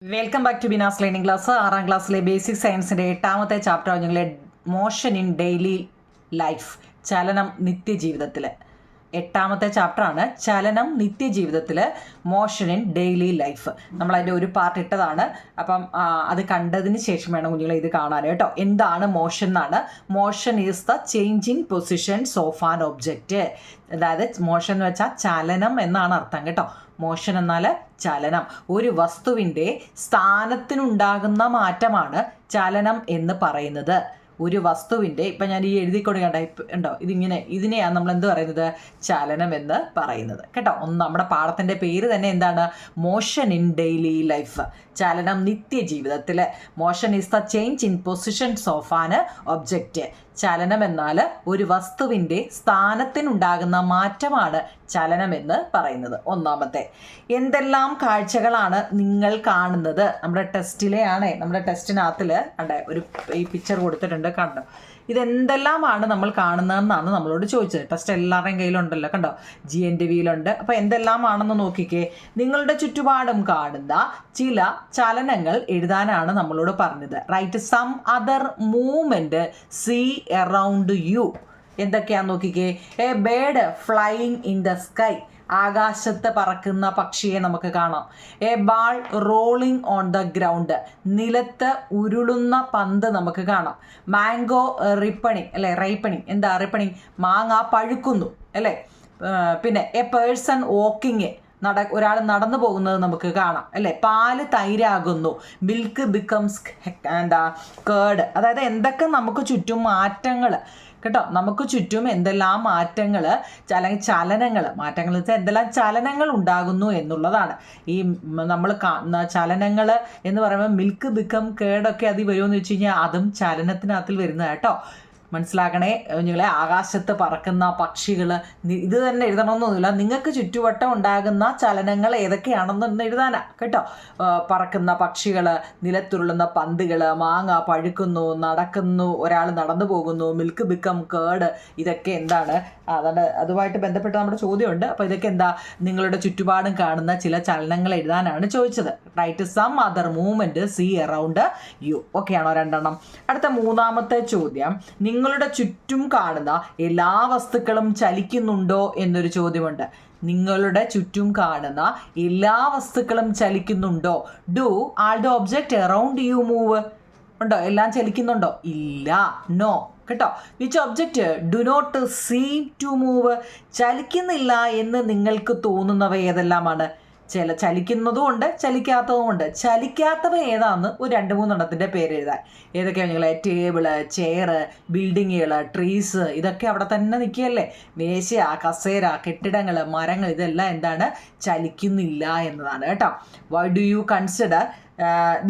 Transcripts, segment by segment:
Welcome back to Bina's learning class. 6ാം ക്ലാസ്സിലെ basic സയൻസിൻ്റെ 8ാമത്തെ ചാപ്റ്റർ നിങ്ങളെ മോഷൻ ഇൻ ഡെയിലി ലൈഫ്, ചലനം നിത്യജീവിതത്തിൽ. 8ാമത്തെ ചാപ്റ്ററാണ് ചലനം നിത്യജീവിതത്തിൽ, മോഷൻ ഇൻ ഡെയിലി ലൈഫ്. നമ്മളതിൻ്റെ ഒരു പാർട്ട് ഇട്ടതാണ്. അപ്പം അത് കണ്ടതിന് ശേഷം വേണം കുഞ്ഞുങ്ങളെ ഇത് കാണാൻ കേട്ടോ. എന്താണ് മോഷൻ എന്നാണ്. Motion is the changing positions of an object. അതായത് മോഷൻ എന്ന് വെച്ചാൽ ചലനം എന്നാണ് അർത്ഥം കേട്ടോ. മോഷൻ എന്നാൽ ചലനം. ഒരു വസ്തുവിൻ്റെ സ്ഥാനത്തിനുണ്ടാകുന്ന മാറ്റമാണ് ചലനം എന്ന് പറയുന്നത്. ഒരു വസ്തുവിൻ്റെ ഇപ്പം ഞാൻ ഈ എഴുതിക്കൊണ്ട് ഉണ്ടോ, ഇതിനെയാണ് നമ്മൾ എന്ത് പറയുന്നത്, ചലനം എന്ന് പറയുന്നത് കേട്ടോ. നമ്മുടെ പാഠത്തിൻ്റെ പേര് തന്നെ എന്താണ്, മോഷൻ ഇൻ ഡെയിലി ലൈഫ്, ചലനം നിത്യജീവിതത്തിൽ. Motion is the change in positions of an object. ചലനം എന്നാൽ ഒരു വസ്തുവിൻ്റെ സ്ഥാനത്തിനുണ്ടാകുന്ന മാറ്റമാണ് ചലനമെന്ന് പറയുന്നത്. ഒന്നാമത്തെ, എന്തെല്ലാം കാഴ്ചകളാണ് നിങ്ങൾ കാണുന്നത്? നമ്മുടെ നമ്മുടെ ടെസ്റ്റിനകത്തിൽ ഒരു ഈ പിക്ചർ കൊടുത്തിട്ടുണ്ട്, കണ്ടോ. ഇതെന്തെല്ലാമാണ് നമ്മൾ കാണുന്നതെന്നാണ് നമ്മളോട് ചോദിച്ചത്. ടെസ്റ്റ് എല്ലാവരുടെയും കയ്യിലുണ്ടല്ലോ, കണ്ടോ, GNTVയിലുണ്ട്. അപ്പോൾ എന്തെല്ലാമാണെന്ന് നോക്കിക്കേ. നിങ്ങളുടെ ചുറ്റുപാടും കാണുന്ന ചില ചലനങ്ങൾ എഴുതാനാണ് നമ്മളോട് പറഞ്ഞത്. Write some other movement see around you. എന്തൊക്കെയാണെന്ന് നോക്കിക്കേ. A bird flying in the sky, ആകാശത്ത് പറക്കുന്ന പക്ഷിയെ നമുക്ക് കാണാം. A ball rolling on the ground, നിലത്ത് ഉരുളുന്ന പന്ത് നമുക്ക് കാണാം. മാംഗോ റിപ്പണിങ് അല്ലേ, റൈപ്പണിങ്. എന്താ റിപ്പണിങ്? മാങ്ങ പഴുക്കുന്നു അല്ലേ. പിന്നെ എ പേഴ്സൺ വാക്കിങ്, ഒരാൾ നടന്നു പോകുന്നത് നമുക്ക് കാണാം അല്ലേ. പാല് തൈരാകുന്നു, മിൽക്ക് ബിക്കംസ് കേർഡ്. അതായത് എന്തൊക്കെ നമുക്ക് ചുറ്റും മാറ്റങ്ങൾ കേട്ടോ, നമുക്ക് ചുറ്റും എന്തെല്ലാം മാറ്റങ്ങൾ അല്ലെങ്കിൽ ചലനങ്ങൾ, മാറ്റങ്ങൾ വെച്ചാൽ എന്തെല്ലാം ചലനങ്ങൾ ഉണ്ടാകുന്നു എന്നുള്ളതാണ്. ഈ നമ്മൾ ചലനങ്ങൾ എന്ന് പറയുമ്പോൾ മിൽക്ക് ബിക്കം കേടൊക്കെ അതിൽ വരുമെന്ന് വെച്ച് കഴിഞ്ഞാൽ അതും ചലനത്തിനകത്തിൽ വരുന്നത് കേട്ടോ. മനസ്സിലാക്കണേ നിങ്ങളെ. ആകാശത്ത് പറക്കുന്ന പക്ഷികൾ, ഇത് തന്നെ എഴുതണമെന്നൊന്നുമില്ല, നിങ്ങൾക്ക് ചുറ്റുവട്ടം ഉണ്ടാകുന്ന ചലനങ്ങൾ ഏതൊക്കെയാണെന്ന് എഴുതാനാ കേട്ടോ. പറക്കുന്ന പക്ഷികൾ, നിലത്തുരുളുന്ന പന്തുകൾ, മാങ്ങ പഴുക്കുന്നു, നടക്കുന്നു, ഒരാൾ നടന്നു പോകുന്നു, മിൽക്ക് ബിക്കം കേർഡ്. ഇതൊക്കെ എന്താണ്, അതുമായിട്ട് ബന്ധപ്പെട്ട് നമ്മുടെ ചോദ്യമുണ്ട്. അപ്പോൾ ഇതൊക്കെ എന്താ, നിങ്ങളുടെ ചുറ്റുപാടും കാണുന്ന ചില ചലനങ്ങൾ എഴുതാനാണ് ചോദിച്ചത്. Write some other movement see around you. Okay ആണോ? 2 അടുത്ത 3ാമത്തെ ചോദ്യം, നിങ്ങളുടെ ചുറ്റും കാണുന്ന എല്ലാ വസ്തുക്കളും ചലിക്കുന്നുണ്ടോ എന്നൊരു ചോദ്യമുണ്ട്. നിങ്ങളുടെ ചുറ്റും കാണുന്ന എല്ലാ വസ്തുക്കളും ചലിക്കുന്നുണ്ടോ? Do all the object around you move? ഉണ്ടോ? എല്ലാം ചലിക്കുന്നുണ്ടോ? ഇല്ല, നോ കേട്ടോ. Which object do not seem to move? ചലിക്കുന്നില്ല എന്ന് നിങ്ങൾക്ക് തോന്നുന്നവ ഏതെല്ലാമാണ്? ചലിക്കുന്നതുമുണ്ട്, ചലിക്കാത്തതുമുണ്ട്. ചലിക്കാത്തവ ഏതാണെന്ന് ഒരു 2-3 പേര് എഴുതാൻ. ഏതൊക്കെയാണ് നിങ്ങൾ? ടേബിള്, ചെയർ, ബിൽഡിങ്ങുകൾ, ട്രീസ്, ഇതൊക്കെ അവിടെ തന്നെ നിൽക്കുകയല്ലേ. മേശ, കസേര, കെട്ടിടങ്ങൾ, മരങ്ങൾ, ഇതെല്ലാം എന്താണ്, ചലിക്കുന്നില്ല എന്നതാണ് കേട്ടോ. Why do you consider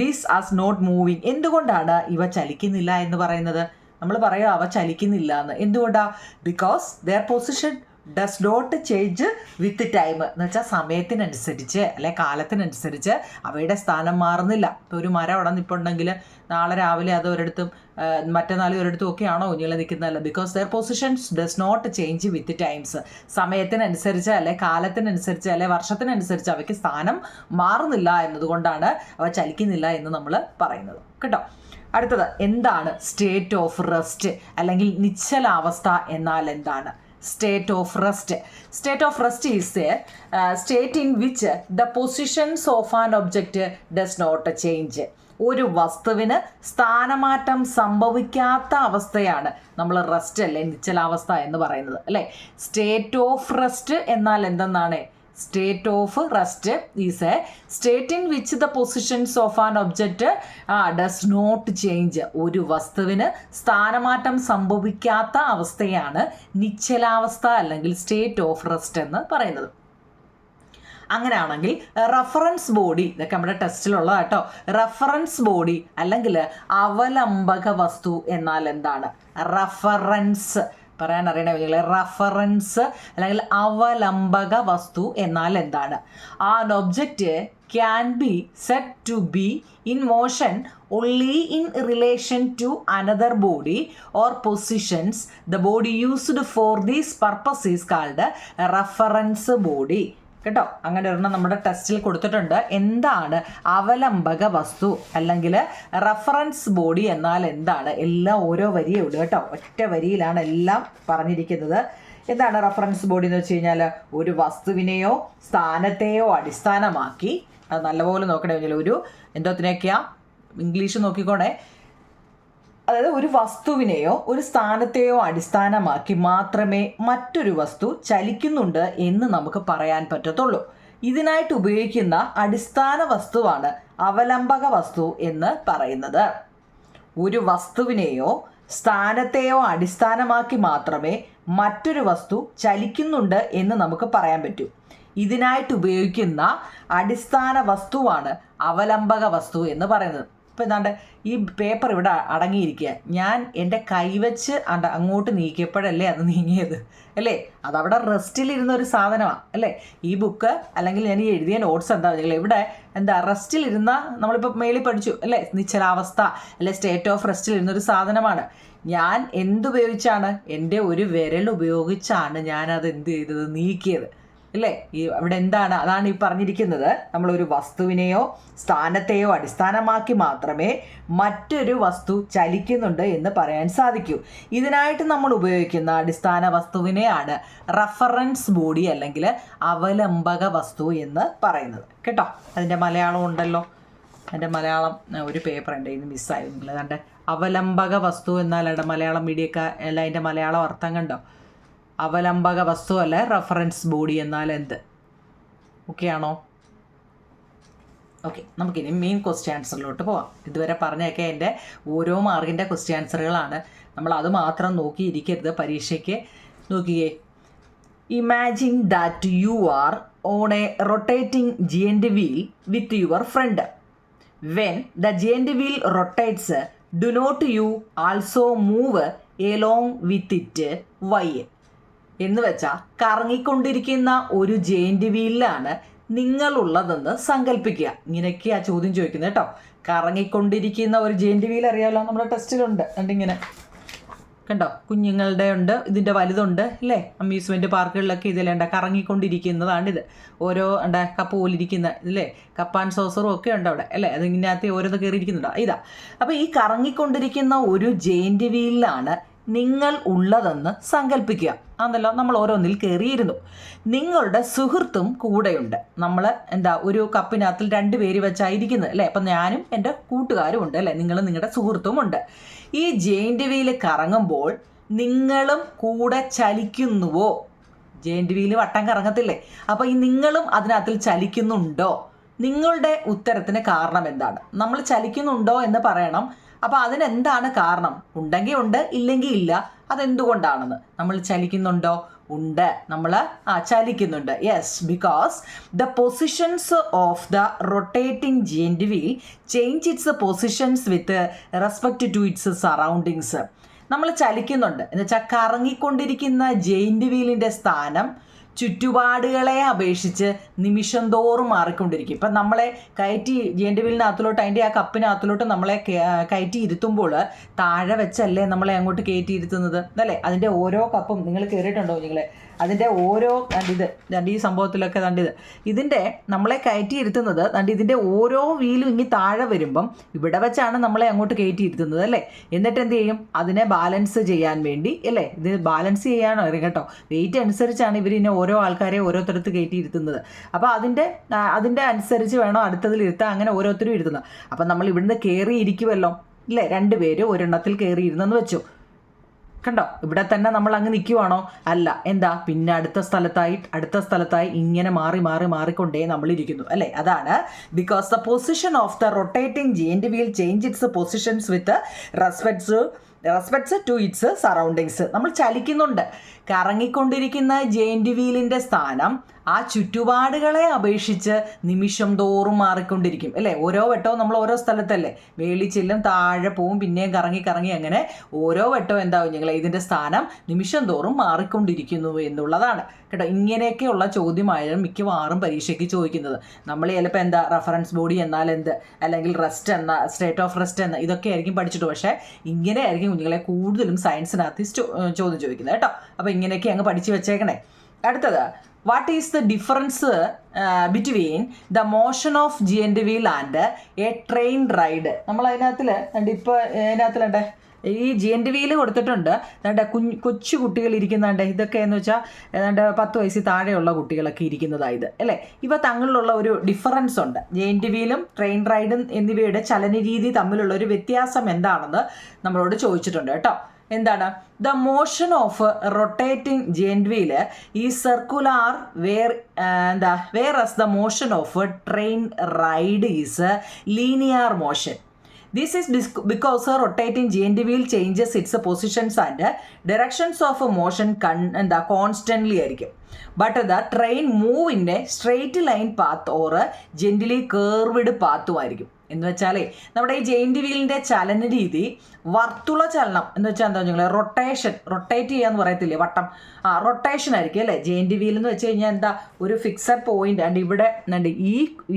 these as not moving? എന്തുകൊണ്ടാണ് ഇവ ചലിക്കുന്നില്ല എന്ന് പറയുന്നത്? നമ്മൾ പറയുക അവ ചലിക്കുന്നില്ല എന്ന്. എന്തുകൊണ്ടാണ്? Because their position does not change with time. എന്ന് വെച്ചാൽ സമയത്തിനനുസരിച്ച് അല്ലെ കാലത്തിനനുസരിച്ച് അവയുടെ സ്ഥാനം മാറുന്നില്ല. ഇപ്പോൾ ഒരു മരം അവിടെ നിൽപ്പുണ്ടെങ്കിൽ നാളെ രാവിലെ അത് ഒരിടത്തും മറ്റന്നാൾ ഒരിടത്തും ഒക്കെയാണോ കുഞ്ഞുങ്ങളെ നിൽക്കുന്നതല്ല. Because their positions does not change with times. സമയത്തിനനുസരിച്ച് അല്ലെ കാലത്തിനനുസരിച്ച് അല്ലെ വർഷത്തിനനുസരിച്ച് അവയ്ക്ക് സ്ഥാനം മാറുന്നില്ല എന്നതുകൊണ്ടാണ് അവ ചലിക്കുന്നില്ല എന്ന് നമ്മൾ പറയുന്നത് കേട്ടോ. അടുത്തത്, എന്താണ് സ്റ്റേറ്റ് ഓഫ് റെസ്റ്റ് അല്ലെങ്കിൽ നിശ്ചലാവസ്ഥ എന്നാൽ എന്താണ്? State of rest. State of rest is a state in which the positions of an object does not change. ഒരു വസ്തുവിന് സ്ഥാനമാറ്റം സംഭവിക്കാത്ത അവസ്ഥയാണ് നമ്മൾ റെസ്റ്റ് അല്ലെ നിശ്ചലാവസ്ഥ എന്ന് പറയുന്നത് അല്ലേ. സ്റ്റേറ്റ് ഓഫ് റെസ്റ്റ് എന്നാൽ എന്തെന്നാണ്? State of rest is a state in which the positions of an object does not change. ഒരു വസ്തുവിന് സ്ഥാനമാറ്റം സംഭവിക്കാത്ത അവസ്ഥയാണ് നിശ്ചലാവസ്ഥ അല്ലെങ്കിൽ സ്റ്റേറ്റ് ഓഫ് റെസ്റ്റ് എന്ന് പറയുന്നത്. അങ്ങനെയാണെങ്കിൽ റഫറൻസ് ബോഡി, ഇതൊക്കെ നമ്മുടെ ടെസ്റ്റിലുള്ള കേട്ടോ. റഫറൻസ് ബോഡി അല്ലെങ്കിൽ അവലംബക വസ്തു എന്നാൽ എന്താണ്? റഫറൻസ് പറയാൻ അറിയണ കുഞ്ഞുങ്ങളെ. റഫറൻസ് അല്ലെങ്കിൽ അവലംബക വസ്തു എന്നാൽ എന്താണ്? An object can be said to be in motion only in relation to another body or positions. The body used for this purpose is called a reference body. കേട്ടോ. അങ്ങനെ ഒരെണ്ണം നമ്മുടെ ടെസ്റ്റിൽ കൊടുത്തിട്ടുണ്ട്. എന്താണ് അവലംബക വസ്തു അല്ലെങ്കിൽ റഫറൻസ് ബോഡി എന്നാൽ എന്താണ്? എല്ലാം ഓരോ വരിയേ ഉള്ളൂ കേട്ടോ, ഒറ്റ വരിയിലാണ് എല്ലാം പറഞ്ഞിരിക്കുന്നത്. എന്താണ് റഫറൻസ് ബോഡി എന്ന് വെച്ച് കഴിഞ്ഞാൽ ഒരു വസ്തുവിനെയോ സ്ഥാനത്തെയോ അടിസ്ഥാനമാക്കി, അത് നല്ലപോലെ നോക്കണേ കഴിഞ്ഞാൽ ഒരു എന്തോത്തിനൊക്കെയാ ഇംഗ്ലീഷ് നോക്കിക്കോണേ, അതായത് ഒരു വസ്തുവിനെയോ ഒരു സ്ഥാനത്തെയോ അടിസ്ഥാനമാക്കി മാത്രമേ മറ്റൊരു വസ്തു ചലിക്കുന്നുണ്ട് എന്ന് നമുക്ക് പറയാൻ പറ്റത്തുള്ളൂ. ഇതിനായിട്ട് ഉപയോഗിക്കുന്ന അടിസ്ഥാന വസ്തുവാണ് അവലംബക വസ്തു എന്ന് പറയുന്നത്. ഒരു വസ്തുവിനെയോ സ്ഥാനത്തെയോ അടിസ്ഥാനമാക്കി മാത്രമേ മറ്റൊരു വസ്തു ചലിക്കുന്നുണ്ട് എന്ന് നമുക്ക് പറയാൻ പറ്റൂ. ഇതിനായിട്ട് ഉപയോഗിക്കുന്ന അടിസ്ഥാന വസ്തുവാണ് അവലംബക വസ്തു എന്ന് പറയുന്നത്. ഇപ്പം എന്താണ്ട് ഈ പേപ്പർ ഇവിടെ അടങ്ങിയിരിക്കുക, ഞാൻ എൻ്റെ കൈവച്ച് അങ്ങോട്ട് നീക്കിയപ്പോഴല്ലേ അത് നീങ്ങിയത് അല്ലേ? അതവിടെ റെസ്റ്റിലിരുന്ന ഒരു സാധനമാണ് അല്ലേ? ഈ ബുക്ക് അല്ലെങ്കിൽ ഞാൻ ഈ എഴുതിയ നോട്ട്സ് എന്താ നിങ്ങൾ ഇവിടെ റെസ്റ്റിലിരുന്ന, നമ്മളിപ്പോൾ മേളിൽ പഠിച്ചു അല്ലേ, നിശ്ചലാവസ്ഥ അല്ലെ സ്റ്റേറ്റ് ഓഫ് റെസ്റ്റിലിരുന്നൊരു സാധനമാണ്. ഞാൻ എന്തുപയോഗിച്ചാണ്? എൻ്റെ ഒരു വിരൽ ഉപയോഗിച്ചാണ് ഞാനത് എന്ത് ചെയ്തത്? നീക്കിയത് അല്ലേ? ഈ അവിടെ എന്താണ്? അതാണ് ഈ പറഞ്ഞിരിക്കുന്നത്. നമ്മളൊരു വസ്തുവിനെയോ സ്ഥാനത്തെയോ അടിസ്ഥാനമാക്കി മാത്രമേ മറ്റൊരു വസ്തു ചലിക്കുന്നുണ്ട് എന്ന് പറയാൻ സാധിക്കൂ. ഇതിനായിട്ട് നമ്മൾ ഉപയോഗിക്കുന്ന അടിസ്ഥാന വസ്തുവിനെയാണ് റഫറൻസ് ബോഡി അല്ലെങ്കിൽ അവലംബക വസ്തു എന്ന് പറയുന്നത് കേട്ടോ. അതിൻ്റെ മലയാളം ഉണ്ടല്ലോ, അതിൻ്റെ മലയാളം ഒരു പേപ്പർ ഉണ്ട്, ഇത് മിസ്സായി. നിങ്ങൾ കണ്ട് അവലംബക വസ്തു എന്നാൽ അവിടെ മലയാളം മീഡിയക്കാർ അല്ല, അതിൻ്റെ മലയാളം അർത്ഥം കണ്ടോ? അവലംബക വസ്തു അല്ല റഫറൻസ് ബോഡി എന്നാൽ എന്ത്? ഓക്കെ ആണോ? ഓക്കെ, നമുക്കിനി മെയിൻ ക്വസ്റ്റ്യൻ ആൻസറിലോട്ട് പോവാം. ഇതുവരെ പറഞ്ഞൊക്കെ എൻ്റെ ഓരോ മാർക്കിൻ്റെ ക്വസ്റ്റ്യൻ ആൻസറുകളാണ്. നമ്മൾ അത് മാത്രം നോക്കിയിരിക്കരുത് പരീക്ഷയ്ക്ക്. നോക്കിയേ, imagine that you are on a rotating giant wheel with your friend. When the giant wheel rotates, do not you also move along with it. Why? എന്ന് വെച്ചാൽ കറങ്ങിക്കൊണ്ടിരിക്കുന്ന ഒരു ജെയിൻ്റ് വീലിലാണ് നിങ്ങളുള്ളതെന്ന് സങ്കല്പിക്കുക. ഇങ്ങനെയൊക്കെയാ ചോദ്യം ചോദിക്കുന്നത് കേട്ടോ. കറങ്ങിക്കൊണ്ടിരിക്കുന്ന ഒരു ജെയിൻ്റ് വീൽ അറിയാമല്ലോ, നമ്മുടെ ടെസ്റ്റിലുണ്ട്. എന്നിങ്ങനെ കണ്ടോ, കുഞ്ഞുങ്ങളുടെ ഉണ്ട്, ഇതിൻ്റെ വലുതുണ്ട് അല്ലേ? അമ്യൂസ്മെൻറ്റ് പാർക്കുകളിലൊക്കെ ഇതിലുണ്ട്, കറങ്ങിക്കൊണ്ടിരിക്കുന്നതാണിത്. ഓരോ കപ്പ് പോലിരിക്കുന്ന ഇല്ലേ, കപ്പാൻ സോസറും ഒക്കെ ഉണ്ട് അവിടെ അല്ലേ? അതിനകത്ത് ഓരോന്ന് കയറിയിരിക്കുന്നുണ്ടോ? ഇതാ. അപ്പോൾ ഈ കറങ്ങിക്കൊണ്ടിരിക്കുന്ന ഒരു ജെയിൻ്റ് വീലിലാണ് നിങ്ങൾ ഉള്ളതെന്ന് സങ്കല്പിക്കുക. ആണല്ലോ, നമ്മൾ ഓരോന്നിൽ കയറിയിരുന്നു. നിങ്ങളുടെ സുഹൃത്തും കൂടെയുണ്ട്. നമ്മൾ ഒരു കപ്പിനകത്തിൽ 2 പേര് വെച്ചായിരിക്കുന്നത് അല്ലേ? അപ്പം ഞാനും എൻ്റെ കൂട്ടുകാരും ഉണ്ട് അല്ലേ? നിങ്ങളും നിങ്ങളുടെ സുഹൃത്തും ഉണ്ട്. ഈ ജെയിൻ്റ് വീല് കറങ്ങുമ്പോൾ നിങ്ങളും കൂടെ ചലിക്കുന്നുവോ? ജെയിൻ്റ് വീല് വട്ടം കറങ്ങത്തില്ലേ? അപ്പോൾ ഈ നിങ്ങളും അതിനകത്തിൽ ചലിക്കുന്നുണ്ടോ? നിങ്ങളുടെ ഉത്തരത്തിന് കാരണം എന്താണ്? നമ്മൾ ചലിക്കുന്നുണ്ടോ എന്ന് പറയണം. അപ്പോൾ അതിനെന്താണ് കാരണം? ഉണ്ടെങ്കിൽ ഉണ്ട്, ഇല്ലെങ്കിൽ ഇല്ല. അതെന്തുകൊണ്ടാണെന്ന്. നമ്മൾ ചലിക്കുന്നുണ്ടോ? ഉണ്ട്, നമ്മൾ ചലിക്കുന്നുണ്ട്. Yes, because the positions of the rotating giant wheel change its positions with respect to its surroundings. നമ്മൾ ചലിക്കുന്നുണ്ട് എന്ന് വെച്ചാൽ കറങ്ങിക്കൊണ്ടിരിക്കുന്ന ജെയിൻ്റ് വീലിൻ്റെ സ്ഥാനം ചുറ്റുപാടുകളെ അപേക്ഷിച്ച് നിമിഷം തോറും മാറിക്കൊണ്ടിരിക്കും. ഇപ്പം നമ്മളെ കയറ്റി ജെയിൻ്റ് വീലിനകത്തിലോട്ട്, അതിൻ്റെ ആ കപ്പിനകത്തിലോട്ട് നമ്മളെ കയറ്റി ഇരുത്തുമ്പോൾ താഴെ വെച്ചല്ലേ നമ്മളെ അങ്ങോട്ട് കയറ്റി ഇരുത്തുന്നത് അല്ലേ? അതിൻ്റെ ഓരോ കപ്പും നിങ്ങൾ കയറിയിട്ടുണ്ടോ? നിങ്ങൾ അതിൻ്റെ ഓരോ ഈ സംഭവത്തിലൊക്കെ ഇതിൻ്റെ നമ്മളെ കയറ്റി ഇരുത്തുന്നത് ഇതിൻ്റെ ഓരോ വീലും ഇങ്ങി താഴെ വരുമ്പം ഇവിടെ വെച്ചാണ് നമ്മളെ അങ്ങോട്ട് കയറ്റി ഇരുത്തുന്നത് അല്ലേ? എന്നിട്ട് എന്ത് ചെയ്യും? അതിനെ ബാലൻസ് ചെയ്യാൻ വേണ്ടി അല്ലേ? ഇത് ബാലൻസ് ചെയ്യാനോ അറിയാം കേട്ടോ. വെയിറ്റ് അനുസരിച്ചാണ് ഇവരിനെ ഓരോ ആൾക്കാരെ ഓരോരുത്തരത്ത് കയറ്റി ഇരുത്തുന്നത്. അപ്പോൾ അതിൻ്റെ അനുസരിച്ച് വേണം അടുത്തതിൽ ഇരുത്താൻ. അങ്ങനെ ഓരോരുത്തരും ഇരുത്തുന്നത്. അപ്പം നമ്മൾ ഇവിടുന്ന് കയറി ഇരിക്കുമല്ലോ അല്ലേ? 2 പേര് ഒരെണ്ണത്തിൽ കയറി ഇരുന്നെന്ന് വെച്ചു. കണ്ടോ, ഇവിടെ തന്നെ നമ്മൾ അങ്ങ് നിൽക്കുവാണോ? അല്ല. എന്താ? പിന്നെ അടുത്ത സ്ഥലത്തായി ഇങ്ങനെ മാറിക്കൊണ്ടേ നമ്മൾ ഇരിക്കുന്നു അല്ലേ? അതാണ് because the position of the rotating giant wheel change its positions with respects to its surroundings. നമ്മൾ ചലിക്കുന്നുണ്ട്. കറങ്ങിക്കൊണ്ടിരിക്കുന്ന ജെയിൻ്റ് വീലിൻ്റെ സ്ഥാനം ആ ചുറ്റുപാടുകളെ അപേക്ഷിച്ച് നിമിഷം തോറും മാറിക്കൊണ്ടിരിക്കും അല്ലേ? ഓരോ വട്ടവും നമ്മൾ ഓരോ സ്ഥലത്തല്ലേ? മേളിൽ ചെല്ലും, താഴെ പോവും, പിന്നെയും കറങ്ങി അങ്ങനെ ഓരോ വട്ടവും എന്താവും ഞങ്ങൾ ഇതിൻ്റെ സ്ഥാനം നിമിഷം തോറും മാറിക്കൊണ്ടിരിക്കുന്നു എന്നുള്ളതാണ് കേട്ടോ. ഇങ്ങനെയൊക്കെയുള്ള ചോദ്യമായാലും മിക്കവാറും പരീക്ഷയ്ക്ക് ചോദിക്കുന്നത്. നമ്മൾ ചിലപ്പോൾ റെഫറൻസ് ബോഡി എന്നാൽ എന്ത്, അല്ലെങ്കിൽ റെസ്റ്റ് എന്ന, സ്റ്റേറ്റ് ഓഫ് റെസ്റ്റ് എന്ന, ഇതൊക്കെ ആയിരിക്കും പഠിച്ചിട്ട്. പക്ഷേ ഇങ്ങനെയായിരിക്കും കുഞ്ഞുങ്ങളെ കൂടുതലും സയൻസിനകത്ത് ചോദ്യം ചോദിക്കുന്നത് കേട്ടോ. അപ്പോൾ ഇങ്ങനെയൊക്കെ അങ്ങ് പഠിച്ചു വെച്ചേക്കണേ. അടുത്തത്, what is the difference between the motion of G end wheel and A train ride? നമ്മൾ അതിനകത്തിൽ ഇപ്പോൾ അതിനകത്തിലുണ്ട് ഈ ജി എൻഡ് വീല് കൊടുത്തിട്ടുണ്ട്. ഏതാണ്ട് കൊച്ചു കുട്ടികൾ ഇരിക്കുന്നുണ്ട്. ഇതൊക്കെ എന്ന് വെച്ചാൽ ഏതാണ്ട് 10 വയസ്സിൽ താഴെയുള്ള കുട്ടികളൊക്കെ ഇരിക്കുന്നതായത് അല്ലേ. ഇവ തങ്ങളിലുള്ള ഒരു ഡിഫറൻസ് ഉണ്ട്. ജി എൻഡ് വീലും ട്രെയിൻ റൈഡും എന്നിവയുടെ ചലനരീതി തമ്മിലുള്ള ഒരു വ്യത്യാസം എന്താണെന്ന് നമ്മളോട് ചോദിച്ചിട്ടുണ്ട് കേട്ടോ. എന്താണ്? The motion of rotating giant wheel ഈ circular whereas the motion of train ride is linear motion. This is because a rotating GND wheel changes its positions and directions of motion constantly ആയിരിക്കും. But the train move in a straight line path or a gently curved path ആയിരിക്കും. എന്ന് വെച്ചാലേ നമ്മുടെ ഈ giant വീലിൻ്റെ ചലന രീതി വർത്തുള ചലനം എന്ന് വെച്ചാൽ എന്താ വെച്ചാൽ റൊട്ടേറ്റ് ചെയ്യാന്ന് പറയത്തില്ലേ, വട്ടം, റൊട്ടേഷൻ ആയിരിക്കും അല്ലേ. ജെയിൻറ്റ് വീൽ എന്ന് വെച്ച് കഴിഞ്ഞാൽ എന്താ, ഒരു ഫിക്സഡ് പോയിന്റ് ആൻഡ് ഇവിടെ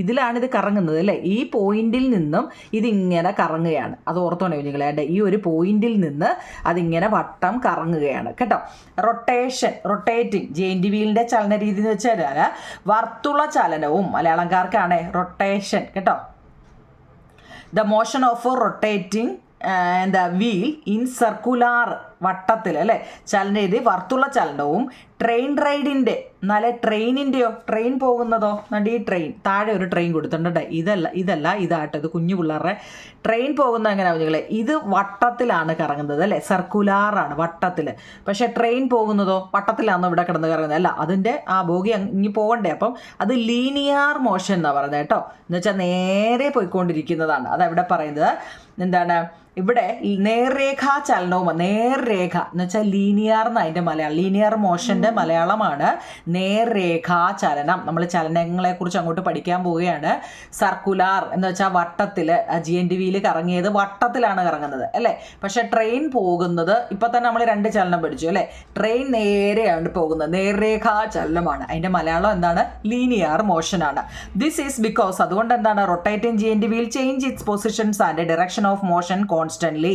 ഇതിലാണ് ഇത് കറങ്ങുന്നത് അല്ലേ. ഈ പോയിന്റിൽ നിന്നും ഇതിങ്ങനെ കറങ്ങുകയാണ്. അത് ഓർത്തോണേ കുഞ്ഞുങ്ങളെ, ഈ ഒരു പോയിന്റിൽ നിന്ന് അതിങ്ങനെ വട്ടം കറങ്ങുകയാണ് കേട്ടോ. റൊട്ടേറ്റിംഗ് ജെയിൻറ്റ് വീലിൻ്റെ ചലന രീതി എന്ന് വെച്ചാൽ വർത്തുള ചലനവും, മലയാളംകാർക്കാണ് റൊട്ടേഷൻ കേട്ടോ. The motion of rotating the wheel in circular വട്ടത്തിൽ അല്ലേ ചലനരീതി വർത്തുള്ള ചലനവും ട്രെയിൻ റൈഡിൻ്റെ നല്ല ട്രെയിനിൻ്റെയോ ട്രെയിൻ പോകുന്നതോ ഈ ട്രെയിൻ താഴെ ഒരു ട്രെയിൻ കൊടുത്തിട്ടുണ്ട്. ഇതല്ല ഇതാട്ടോ, ഇത് കുഞ്ഞു പിള്ളേരുടെ ട്രെയിൻ പോകുന്നത് എങ്ങനെയാണ് കുഞ്ഞുങ്ങളെ, ഇത് വട്ടത്തിലാണ് കറങ്ങുന്നത് അല്ലേ, സർക്കുലാറാണ് വട്ടത്തിൽ. പക്ഷേ ട്രെയിൻ പോകുന്നതോ വട്ടത്തിലാണോ ഇവിടെ കിടന്ന് കറങ്ങുന്നത്? അല്ല, അതിൻ്റെ ആ ബോഗി ഇങ്ങി പോകണ്ടേ. അപ്പം അത് ലീനിയർ മോഷൻ എന്നാണ് പറയുന്നത് കേട്ടോ. എന്ന് വെച്ചാൽ നേരെ പോയിക്കൊണ്ടിരിക്കുന്നതാണ്. അതവിടെ പറയുന്നത് എന്താണ്, ഇവിടെ നേർരേഖാ ചലനവും, നേർരേഖ എന്ന് വെച്ചാൽ ലീനിയർ എന്ന് അതിൻ്റെ മലയാളം, ലീനിയർ മോഷൻ്റെ മലയാളമാണ് നേർരേഖാ ചലനം. നമ്മൾ ചലനങ്ങളെക്കുറിച്ച് അങ്ങോട്ട് പഠിക്കാൻ പോവുകയാണ്. സർക്കുലാർ എന്ന് വെച്ചാൽ വട്ടത്തിൽ, ജി എൻഡ് വീല് കറങ്ങിയത് വട്ടത്തിലാണ് കറങ്ങുന്നത് അല്ലേ. പക്ഷേ ട്രെയിൻ പോകുന്നത് ഇപ്പം തന്നെ നമ്മൾ 2 ചലനം പഠിച്ചു അല്ലേ. ട്രെയിൻ നേരെയാണ് പോകുന്നത്, നേർരേഖാ ചലനമാണ്. അതിൻ്റെ മലയാളം എന്താണ്, ലീനിയർ മോഷനാണ്. ദിസ് ഈസ് ബിക്കോസ്, അതുകൊണ്ട് എന്താണ്, rotating G end wheel change its positions and direction of motion constantly.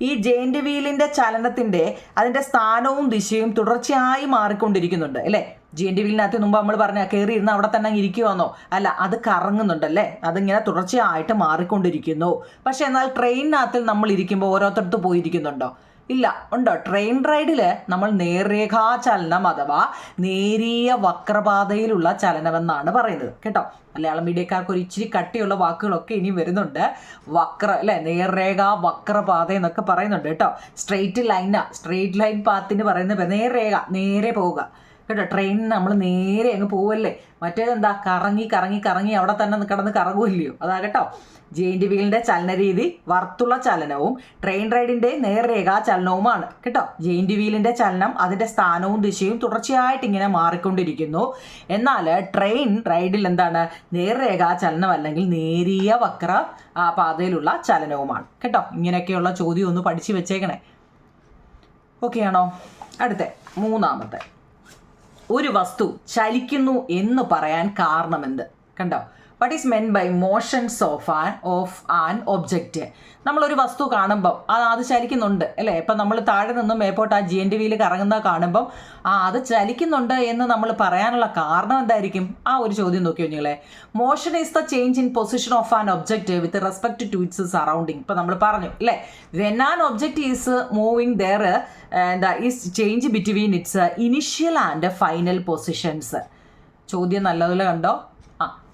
ഈ ജെയിൻറ്റ് വീലിൻ്റെ ചലനത്തിൻ്റെ അതിൻ്റെ സ്ഥാനവും ദിശയും തുടർച്ചയായി മാറിക്കൊണ്ടിരിക്കുന്നുണ്ട് അല്ലേ. ജി എൻഡ് വീലിനകത്ത് മുമ്പ് നമ്മൾ പറഞ്ഞ കയറി ഇരുന്ന് അവിടെ തന്നെ ഇരിക്കുവാന്നോ? അല്ല, അത് കറങ്ങുന്നുണ്ടല്ലേ, അതിങ്ങനെ തുടർച്ചയായിട്ട് മാറിക്കൊണ്ടിരിക്കുന്നു. പക്ഷെ എന്നാൽ ട്രെയിനിനകത്തിൽ നമ്മൾ ഇരിക്കുമ്പോൾ ഓരോരുത്തർക്ക് പോയിരിക്കുന്നുണ്ടോ? ഇല്ല. ഉണ്ടോ? ട്രെയിൻ റൈഡിൽ നമ്മൾ നേർരേഖാ ചലനം അഥവാ നേരിയ വക്രപാതയിലുള്ള ചലനമെന്നാണ് പറയുന്നത് കേട്ടോ. മലയാളം മീഡിയക്കാർക്ക് ഒരു ഇച്ചിരി കട്ടിയുള്ള വാക്കുകളൊക്കെ ഇനി വരുന്നുണ്ട്. നേർരേഖ, വക്രപാത എന്നൊക്കെ പറയുന്നുണ്ട് കേട്ടോ. സ്ട്രെയിറ്റ് ലൈൻ പാത്തിന് പറയുന്നത് നേർരേഖ, നേരെ പോവുക കേട്ടോ. ട്രെയിനിന് നമ്മൾ നേരെ അങ്ങ് പോവല്ലേ. മറ്റേതെന്താ, കറങ്ങി അവിടെ തന്നെ കിടന്ന് കറങ്ങുമല്ലയോ, അതാ കേട്ടോ. ജെയിൻറ്റ് വീലിൻ്റെ ചലനരീതി വർത്തുള്ള ചലനവും ട്രെയിൻ റൈഡിൻ്റെ നേർരേഖാ ചലനവുമാണ് കേട്ടോ. ജെയിൻറ്റ് വീലിൻ്റെ ചലനം അതിൻ്റെ സ്ഥാനവും ദിശയും തുടർച്ചയായിട്ട് ഇങ്ങനെ മാറിക്കൊണ്ടിരിക്കുന്നു. എന്നാൽ ട്രെയിൻ റൈഡിൽ എന്താണ്, നേർരേഖാ ചലനം അല്ലെങ്കിൽ നേരിയ വക്ര പാതയിലുള്ള ചലനവുമാണ് കേട്ടോ. ഇങ്ങനെയൊക്കെയുള്ള ചോദ്യം ഒന്ന് പഠിച്ചു വെച്ചേക്കണേ. ഓക്കെ ആണോ? അടുത്ത 3ാമത്തെ, ഒരു വസ്തു ചലിക്കുന്നു എന്ന് പറയാൻ കാരണമെന്ത്? കണ്ടോ, what is meant by motions of an object? നമ്മളൊരു വസ്തു കാണുമ്പം അത് ചലിക്കുന്നുണ്ട് അല്ലേ. ഇപ്പം നമ്മൾ താഴെ നിന്നും മേപ്പോട്ട് ആ ജി എൻഡ് വീല് കറങ്ങുന്നത് കാണുമ്പം അത് ചലിക്കുന്നുണ്ട് എന്ന് നമ്മൾ പറയാനുള്ള കാരണം എന്തായിരിക്കും? ആ ഒരു ചോദ്യം നോക്കി കുഞ്ഞുങ്ങളെ. Motion is the change in position of an object with respect to its surrounding. ഇപ്പം നമ്മൾ പറഞ്ഞു അല്ലേ, when an object is moving there is change between its initial and final positions. ചോദ്യം നല്ലതുപോലെ കണ്ടോ?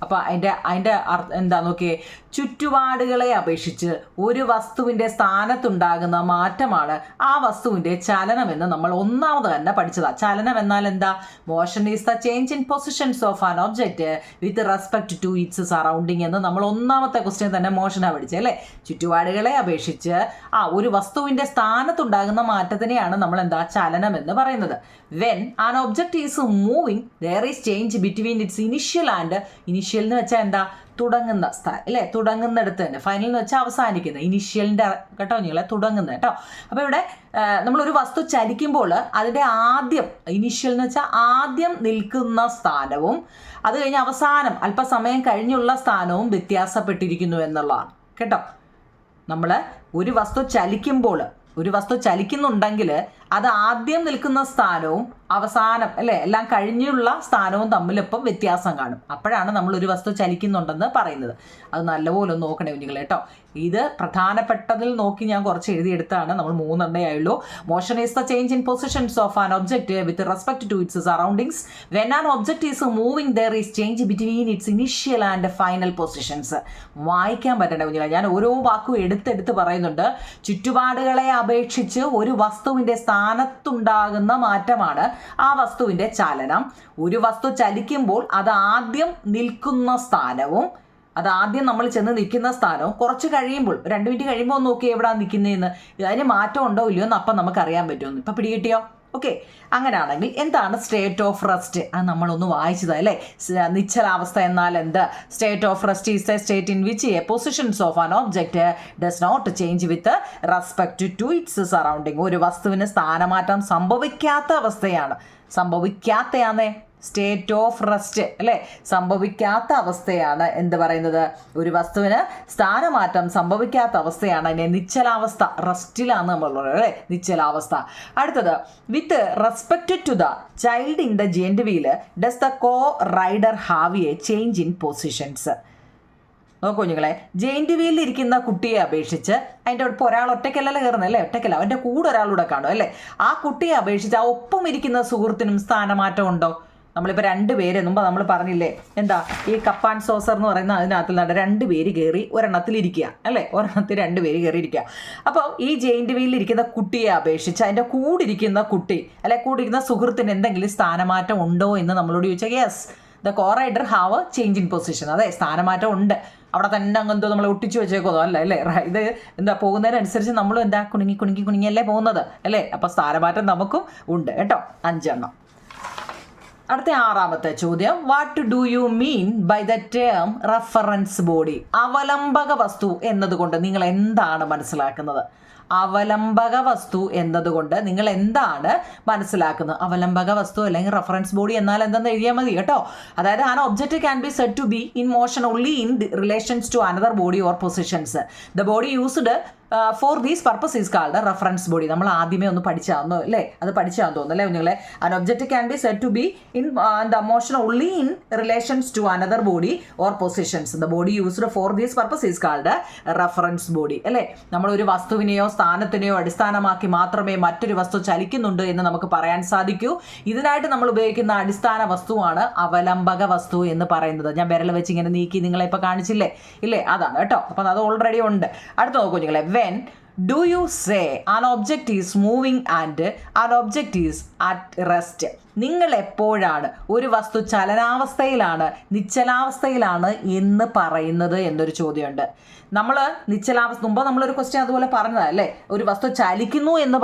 അപ്പോൾ അതിൻ്റെ എന്താ നോക്കിയേ, ചുറ്റുപാടുകളെ അപേക്ഷിച്ച് ഒരു വസ്തുവിൻ്റെ സ്ഥാനത്തുണ്ടാകുന്ന മാറ്റമാണ് ആ വസ്തുവിൻ്റെ ചലനമെന്ന് നമ്മൾ ഒന്നാമത് തന്നെ പഠിച്ചതാണ്. ചലനം എന്നാൽ എന്താ? Motion is the change in positions of an object with respect to its surrounding എന്ന് നമ്മൾ ഒന്നാമത്തെ ക്വസ്റ്റ്യൻ തന്നെ മോഷനാണ് പഠിച്ചത് അല്ലേ. ചുറ്റുപാടുകളെ അപേക്ഷിച്ച് ഒരു വസ്തുവിൻ്റെ സ്ഥാനത്തുണ്ടാകുന്ന മാറ്റത്തിനെയാണ് നമ്മൾ എന്താ, ചലനം എന്ന് പറയുന്നത്. When an object is moving there is change between its initial and, initial എന്ന് വെച്ചാൽ എന്താ, തുടങ്ങുന്ന അല്ലേ, തുടങ്ങുന്നിടത്ത് തന്നെ. ഫൈനൽ എന്ന് വെച്ചാൽ അവസാനിക്കുന്നത്, ഇനിഷ്യലിൻ്റെ കേട്ടോ നിങ്ങളെ, തുടങ്ങുന്നത് കേട്ടോ. അപ്പോൾ ഇവിടെ നമ്മളൊരു വസ്തു ചലിക്കുമ്പോൾ അതിൻ്റെ ആദ്യം, ഇനിഷ്യൽ എന്ന് വെച്ചാൽ ആദ്യം നിൽക്കുന്ന സ്ഥാനവും അത് കഴിഞ്ഞ് അവസാനം അല്പസമയം കഴിഞ്ഞുള്ള സ്ഥാനവും വ്യത്യാസപ്പെട്ടിരിക്കുന്നു എന്നുള്ളതാണ് കേട്ടോ. നമ്മൾ ഒരു വസ്തു ചലിക്കുന്നുണ്ടെങ്കിൽ അത് ആദ്യം നിൽക്കുന്ന സ്ഥാനവും അവസാനം അല്ലേ എല്ലാം കഴിഞ്ഞുള്ള സ്ഥാനവും തമ്മിലിപ്പം വ്യത്യാസം കാണും. അപ്പോഴാണ് നമ്മൾ ഒരു വസ്തു ചലിക്കുന്നുണ്ടെന്ന് പറയുന്നത്. അത് നല്ലപോലെ ഒന്ന് നോക്കണേ കുഞ്ഞുങ്ങൾ കേട്ടോ. ഇത് പ്രധാനപ്പെട്ടതിൽ നോക്കി ഞാൻ കുറച്ച് എഴുതിയെടുത്താണ്. നമ്മൾ 3 ആയുള്ളൂ. Motion is the change in positions of an object with respect to its surroundings. When an object is moving there is change between its initial and final positions. വായിക്കാൻ പറ്റേണ്ട കുഞ്ഞുങ്ങളെ, ഞാൻ ഓരോ വാക്കും എടുത്തെടുത്ത് പറയുന്നുണ്ട്. ചുറ്റുപാടുകളെ അപേക്ഷിച്ച് ഒരു വസ്തുവിൻ്റെ സ്ഥാനത്തുണ്ടാകുന്ന മാറ്റമാണ് ആ വസ്തുവിൻ്റെ ചലനം. ഒരു വസ്തു ചലിക്കുമ്പോൾ അത് ആദ്യം നിൽക്കുന്ന സ്ഥാനവും അത് ആദ്യം നമ്മൾ ചെന്ന് നിൽക്കുന്ന സ്ഥാനവും കുറച്ച് കഴിയുമ്പോൾ 2 മിനിറ്റ് കഴിയുമ്പോൾ നോക്കി എവിടെയാണ് നിൽക്കുന്നതെന്ന്, അതിന് മാറ്റം ഉണ്ടോ ഇല്ലയോ എന്ന് അപ്പം നമുക്ക് അറിയാൻ പറ്റുമെന്ന്. ഇപ്പം പിടികിട്ടിയോ? ഓക്കെ. അങ്ങനെയാണെങ്കിൽ എന്താണ് സ്റ്റേറ്റ് ഓഫ് റെസ്റ്റ്? അത് നമ്മളൊന്ന് വായിച്ചത് അല്ലേ. നിശ്ചലാവസ്ഥ എന്നാൽ എന്ത്? State of rest is a state in which a positions of an object does not change with respect to its surrounding. ഒരു വസ്തുവിന് സ്ഥാനമാറ്റം സംഭവിക്കാത്ത അവസ്ഥയാണ്. സംഭവിക്കാത്തയാണേ സ്റ്റേറ്റ് ഓഫ് റെസ്റ്റ് അല്ലേ. സംഭവിക്കാത്ത അവസ്ഥയാണ് എന്ത് പറയുന്നത്? ഒരു വസ്തുവിന് സ്ഥാനമാറ്റം സംഭവിക്കാത്ത അവസ്ഥയാണ് അതിനെ നിശ്ചലാവസ്ഥ. റെസ്റ്റിലാണ് നമ്മളുള്ളത് അല്ലേ, നിശ്ചലാവസ്ഥ. അടുത്തത്, with respect to the child in the giant wheel does the co rider have a change in positions. നോക്കൂ കുഞ്ഞുങ്ങളെ, ജെയിന്റ് വീലിൽ ഇരിക്കുന്ന കുട്ടിയെ അപേക്ഷിച്ച് അതിൻ്റെ ഇപ്പോൾ ഒരാൾ ഒറ്റയ്ക്കല്ലല്ലോ കയറുന്നത് അല്ലേ, ഒറ്റയ്ക്കല്ല, അവൻ്റെ കൂടെ ഒരാളൂടെ കാണും അല്ലേ. ആ കുട്ടിയെ അപേക്ഷിച്ച് ആ ഒപ്പം ഇരിക്കുന്ന സുഹൃത്തിനും സ്ഥാനമാറ്റം ഉണ്ടോ? നമ്മളിപ്പോൾ 2 പേര് മുമ്പ് നമ്മൾ പറഞ്ഞില്ലേ, എന്താ ഈ കപ്പ് ആൻഡ് സോസർ എന്ന് പറയുന്ന അതിനകത്തിൽ 2 പേര് കയറി ഒരെണ്ണത്തിലിരിക്കുക അല്ലേ, ഒരെണ്ണത്തിൽ 2 പേര് കയറിയിരിക്കുക. അപ്പോൾ ഈ ജെയിന്റ് വീലിൽ ഇരിക്കുന്ന കുട്ടിയെ അപേക്ഷിച്ച് അതിൻ്റെ കൂടിരിക്കുന്ന കുട്ടി അല്ലെ കൂടിരിക്കുന്ന സുഹൃത്തിന് എന്തെങ്കിലും സ്ഥാനമാറ്റം ഉണ്ടോ എന്ന് നമ്മളോട് ചോദിച്ചാൽ yes, the co rider have change in position. അതെ, സ്ഥാനമാറ്റം ഉണ്ട്. അവിടെ തന്നെ അങ്ങെന്തോ നമ്മൾ ഒട്ടിച്ചു വെച്ചേക്കോ അല്ല അല്ലേ. ഇത് എന്താ പോകുന്നതിനനുസരിച്ച് നമ്മളും എന്താ കുണുങ്ങിയല്ലേ പോകുന്നത് അല്ലേ. അപ്പോൾ സ്ഥാനമാറ്റം നമുക്കും ഉണ്ട് കേട്ടോ. 5 എണ്ണം. അടുത്ത 6ാമത്തെ ചോദ്യം, what do you mean by the term reference body? അവലംബക വസ്തു എന്നതുകൊണ്ട് നിങ്ങൾ എന്താണ് മനസ്സിലാക്കുന്നത്? അവലംബക വസ്തു എന്നതുകൊണ്ട് നിങ്ങൾ എന്താണ് മനസ്സിലാക്കുന്നത്? അവലംബക വസ്തു അല്ലെങ്കിൽ റെഫറൻസ് ബോഡി എന്നാൽ എന്തെന്ന് എഴുതിയാൽ മതി കേട്ടോ. അതായത് an object can be said to be in motion only in relations to another body or positions. The body used for these purpose is called reference body. നമ്മൾ ആദ്യമേ ഒന്ന് പഠിച്ചാന്നോ അല്ലേ, അത് പഠിച്ചാന്ന് തോന്നുന്നു അല്ലേ കുഞ്ഞുങ്ങളെ. An object can be said to be in the motion only in relations to another body or positions. The body used for these purpose is called reference body അല്ലേ. നമ്മളൊരു വസ്തുവിനെയോ സ്ഥാനത്തിനെയോ അടിസ്ഥാനമാക്കി മാത്രമേ മറ്റൊരു വസ്തു ചലിക്കുന്നുണ്ട് എന്ന് നമുക്ക് പറയാൻ സാധിക്കൂ. ഇതിനായിട്ട് നമ്മൾ ഉപയോഗിക്കുന്ന അടിസ്ഥാന വസ്തുവാണ് അവലംബക വസ്തു എന്ന് പറയുന്നത്. ഞാൻ വിരൽ വെച്ച് ഇങ്ങനെ നീക്കി നിങ്ങളെ ഇപ്പോൾ കാണിച്ചില്ലേ ഇല്ലേ, അതാണ് കേട്ടോ. അപ്പം അത് ഓൾറെഡി ഉണ്ട്. അടുത്ത് നോക്കൂ നിങ്ങളെ, when do you say an object is moving and an object is at rest? നിങ്ങൾ എപ്പോഴാണ് ഒരു വസ്തു ചലനാവസ്ഥയിലാണ് നിശ്ചലാവസ്ഥയിലാണ് എന്ന് പറയുന്നത് എന്നൊരു ചോദ്യമുണ്ട്. നമ്മൾ നിശ്ചലാവസ്ഥ മുമ്പ് നമ്മളൊരു ക്വസ്റ്റ്യൻ അതുപോലെ പറഞ്ഞതാണ് അല്ലേ, ഒരു വസ്തു ചലിക്കുന്നു എന്ന്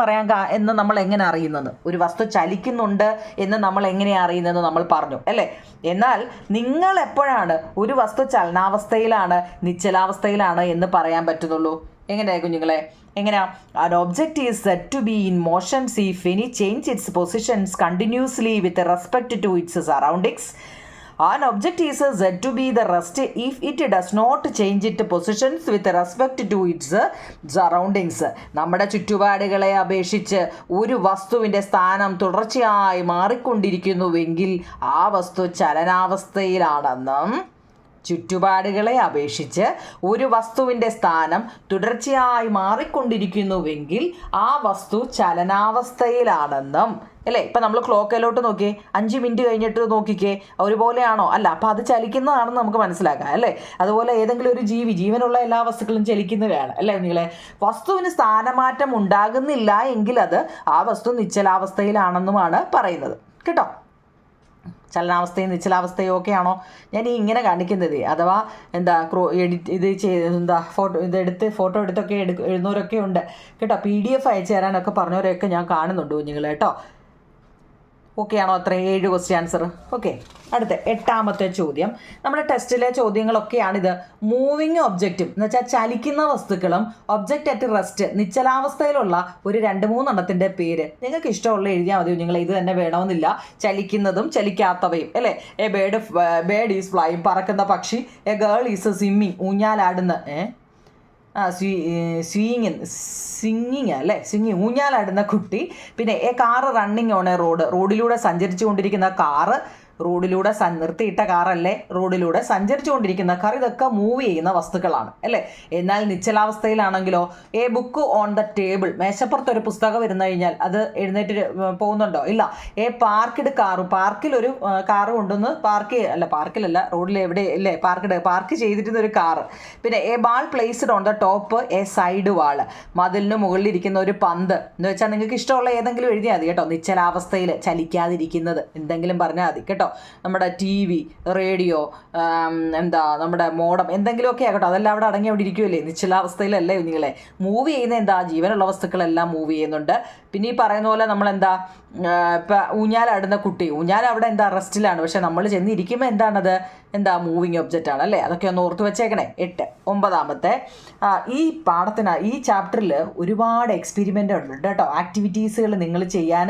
എന്ന് നമ്മൾ എങ്ങനെ അറിയുന്നത്? ഒരു വസ്തു ചലിക്കുന്നുണ്ട് എന്ന് നമ്മൾ എങ്ങനെയാണ് അറിയുന്നത് നമ്മൾ പറഞ്ഞു അല്ലേ. എന്നാൽ നിങ്ങൾ എപ്പോഴാണ് ഒരു വസ്തു ചലനാവസ്ഥയിലാണ് നിശ്ചലാവസ്ഥയിലാണ് എന്ന് പറയാൻ പറ്റുന്നുള്ളൂ? എങ്ങനെയാ കുഞ്ഞുങ്ങളെ, എങ്ങനെയാ? an object is said to be in motion if any change its positions continuously with respect to its surroundings. An object is said to be the rest if it does not change its positions with respect to its surroundings. നമ്മുടെ ചുറ്റുപാടുകളെ അപേക്ഷിച്ച് ഒരു വസ്തുവിൻ്റെ സ്ഥാനം തുടർച്ചയായി മാറിക്കൊണ്ടിരിക്കുന്നുവെങ്കിൽ ആ വസ്തു ചലനാവസ്ഥയിലാണെന്നും ചുറ്റുപാടുകളെ അപേക്ഷിച്ച് ഒരു വസ്തുവിൻ്റെ സ്ഥാനം തുടർച്ചയായി മാറിക്കൊണ്ടിരിക്കുന്നുവെങ്കിൽ ആ വസ്തു ചലനാവസ്ഥയിലാണെന്നും അല്ലേ. ഇപ്പം നമ്മൾ ക്ലോക്കിലോട്ട് നോക്കിയേ, 5 മിനിറ്റ് കഴിഞ്ഞിട്ട് നോക്കിക്കേ, ഒരുപോലെയാണോ? അല്ല, അപ്പം അത് ചലിക്കുന്നതാണെന്ന് നമുക്ക് മനസ്സിലാക്കാം അല്ലേ. അതുപോലെ ഏതെങ്കിലും ഒരു ജീവനുള്ള എല്ലാ വസ്തുക്കളും ചലിക്കുന്നവയാണ് അല്ലേ നിങ്ങളെ. വസ്തുവിന് സ്ഥാനമാറ്റം ഉണ്ടാകുന്നില്ല എങ്കിൽ അത് ആ വസ്തു നിശ്ചലാവസ്ഥയിലാണെന്നുമാണ് പറയുന്നത് കേട്ടോ. ചലനാവസ്ഥയും നിശ്ചലാവസ്ഥയും ഒക്കെയാണോ ഞാൻ ഈ ഇങ്ങനെ കാണിക്കുന്നത്? അഥവാ എന്താ ഫോട്ടോ എടുത്തൊക്കെ എഴുതുന്നവരൊക്കെ ഉണ്ട് കേട്ടോ. PDF അയച്ചു തരാനൊക്കെ പറഞ്ഞവരൊക്കെ ഞാൻ കാണുന്നുണ്ട് കുഞ്ഞുങ്ങൾ കേട്ടോ. ഓക്കെ ആണോ? അത്ര 7 ക്വസ്റ്റ്യൻ ആൻസർ. ഓക്കെ. അടുത്ത 8ാമത്തെ ചോദ്യം, നമ്മുടെ ടെസ്റ്റിലെ ചോദ്യങ്ങളൊക്കെയാണിത്. മൂവിങ് ഒബ്ജക്റ്റും എന്ന് വെച്ചാൽ ചലിക്കുന്ന വസ്തുക്കളും ഒബ്ജക്റ്റ് അറ്റ് റെസ്റ്റ് നിശ്ചലാവസ്ഥയിലുള്ള ഒരു 2-3 എണ്ണത്തിൻ്റെ പേര് നിങ്ങൾക്ക് ഇഷ്ടമുള്ള എഴുതിയാൽ മതി. നിങ്ങൾ ഇത് തന്നെ വേണമെന്നില്ല. ചലിക്കുന്നതും ചലിക്കാത്തവയും അല്ലേ. എ ബേർഡ് ഈസ് ഫ്ലൈയിങ്, പറക്കുന്ന പക്ഷി. എ ഗേൾ ഈസ് സ്വിമ്മിങ്, ഊഞ്ഞാലാടുന്ന. സ്വിങ്ങിങ് അല്ലേ, സ്വിങ്ങിങ്, ഊഞ്ഞാലാടുന്ന കുട്ടി. പിന്നെ കാറ് റണ്ണിങ് ഓൺ എ റോഡിലൂടെ സഞ്ചരിച്ചു കൊണ്ടിരിക്കുന്ന കാറ്, റോഡിലൂടെ നിർത്തിയിട്ട കാറല്ലേ, റോഡിലൂടെ സഞ്ചരിച്ചു കൊണ്ടിരിക്കുന്ന കാർ, ഇതൊക്കെ മൂവ് ചെയ്യുന്ന വസ്തുക്കളാണ് അല്ലേ. എന്നാൽ നിശ്ചലാവസ്ഥയിലാണെങ്കിലോ, a book on the table, മേശപ്പുറത്ത് ഒരു പുസ്തകം ഇരുന്ന് കഴിഞ്ഞാൽ അത് എഴുന്നേറ്റ് പോകുന്നുണ്ടോ? ഇല്ല. എ പാർക്കിഡ് കാറ്, പാർക്കിലൊരു കാറ് കൊണ്ടുവന്ന് പാർക്കിലല്ല റോഡിൽ എവിടെ അല്ലേ പാർക്ക് ചെയ്തിരുന്ന ഒരു കാറ്. പിന്നെ a ball placed on the top a side wall, മതിലിന് മുകളിലിരിക്കുന്ന ഒരു പന്ത് എന്ന് വെച്ചാൽ നിങ്ങൾക്ക് ഇഷ്ടമുള്ള ഏതെങ്കിലും എഴുതിയാൽ മതി കേട്ടോ. നിശ്ചലാവസ്ഥയിൽ ചലിക്കാതിരിക്കുന്നത് എന്തെങ്കിലും പറഞ്ഞാൽ മതി കേട്ടോ. നമ്മുടെ TV, റേഡിയോ, നമ്മുടെ മോഡം, എന്തെങ്കിലുമൊക്കെ ആകട്ടോ, അതെല്ലാം അവിടെ അവിടെ ഇരിക്കുമല്ലേ, നിശ്ചലാവസ്ഥയിലല്ലേ നിങ്ങളെ. മൂവ് ചെയ്യുന്ന ജീവനുള്ള വസ്തുക്കളെല്ലാം മൂവ് ചെയ്യുന്നുണ്ട്. പിന്നെ ഈ പറയുന്ന പോലെ നമ്മളെന്താ, ഇപ്പം ഊഞ്ഞാലാടുന്ന കുട്ടി, അവിടെ റെസ്റ്റിലാണ്. പക്ഷെ നമ്മൾ ചെന്നിരിക്കുമ്പോൾ മൂവിങ് ഒബ്ജക്റ്റ് ആണ് അല്ലേ. അതൊക്കെ ഒന്ന് ഓർത്ത് വെച്ചേക്കണേ. 8. 9ാമത്തെ, ഈ ചാപ്റ്ററിൽ ഒരുപാട് എക്സ്പെരിമെൻ്റ് ഉണ്ട് കേട്ടോ. ആക്ടിവിറ്റീസുകൾ നിങ്ങൾ ചെയ്യാൻ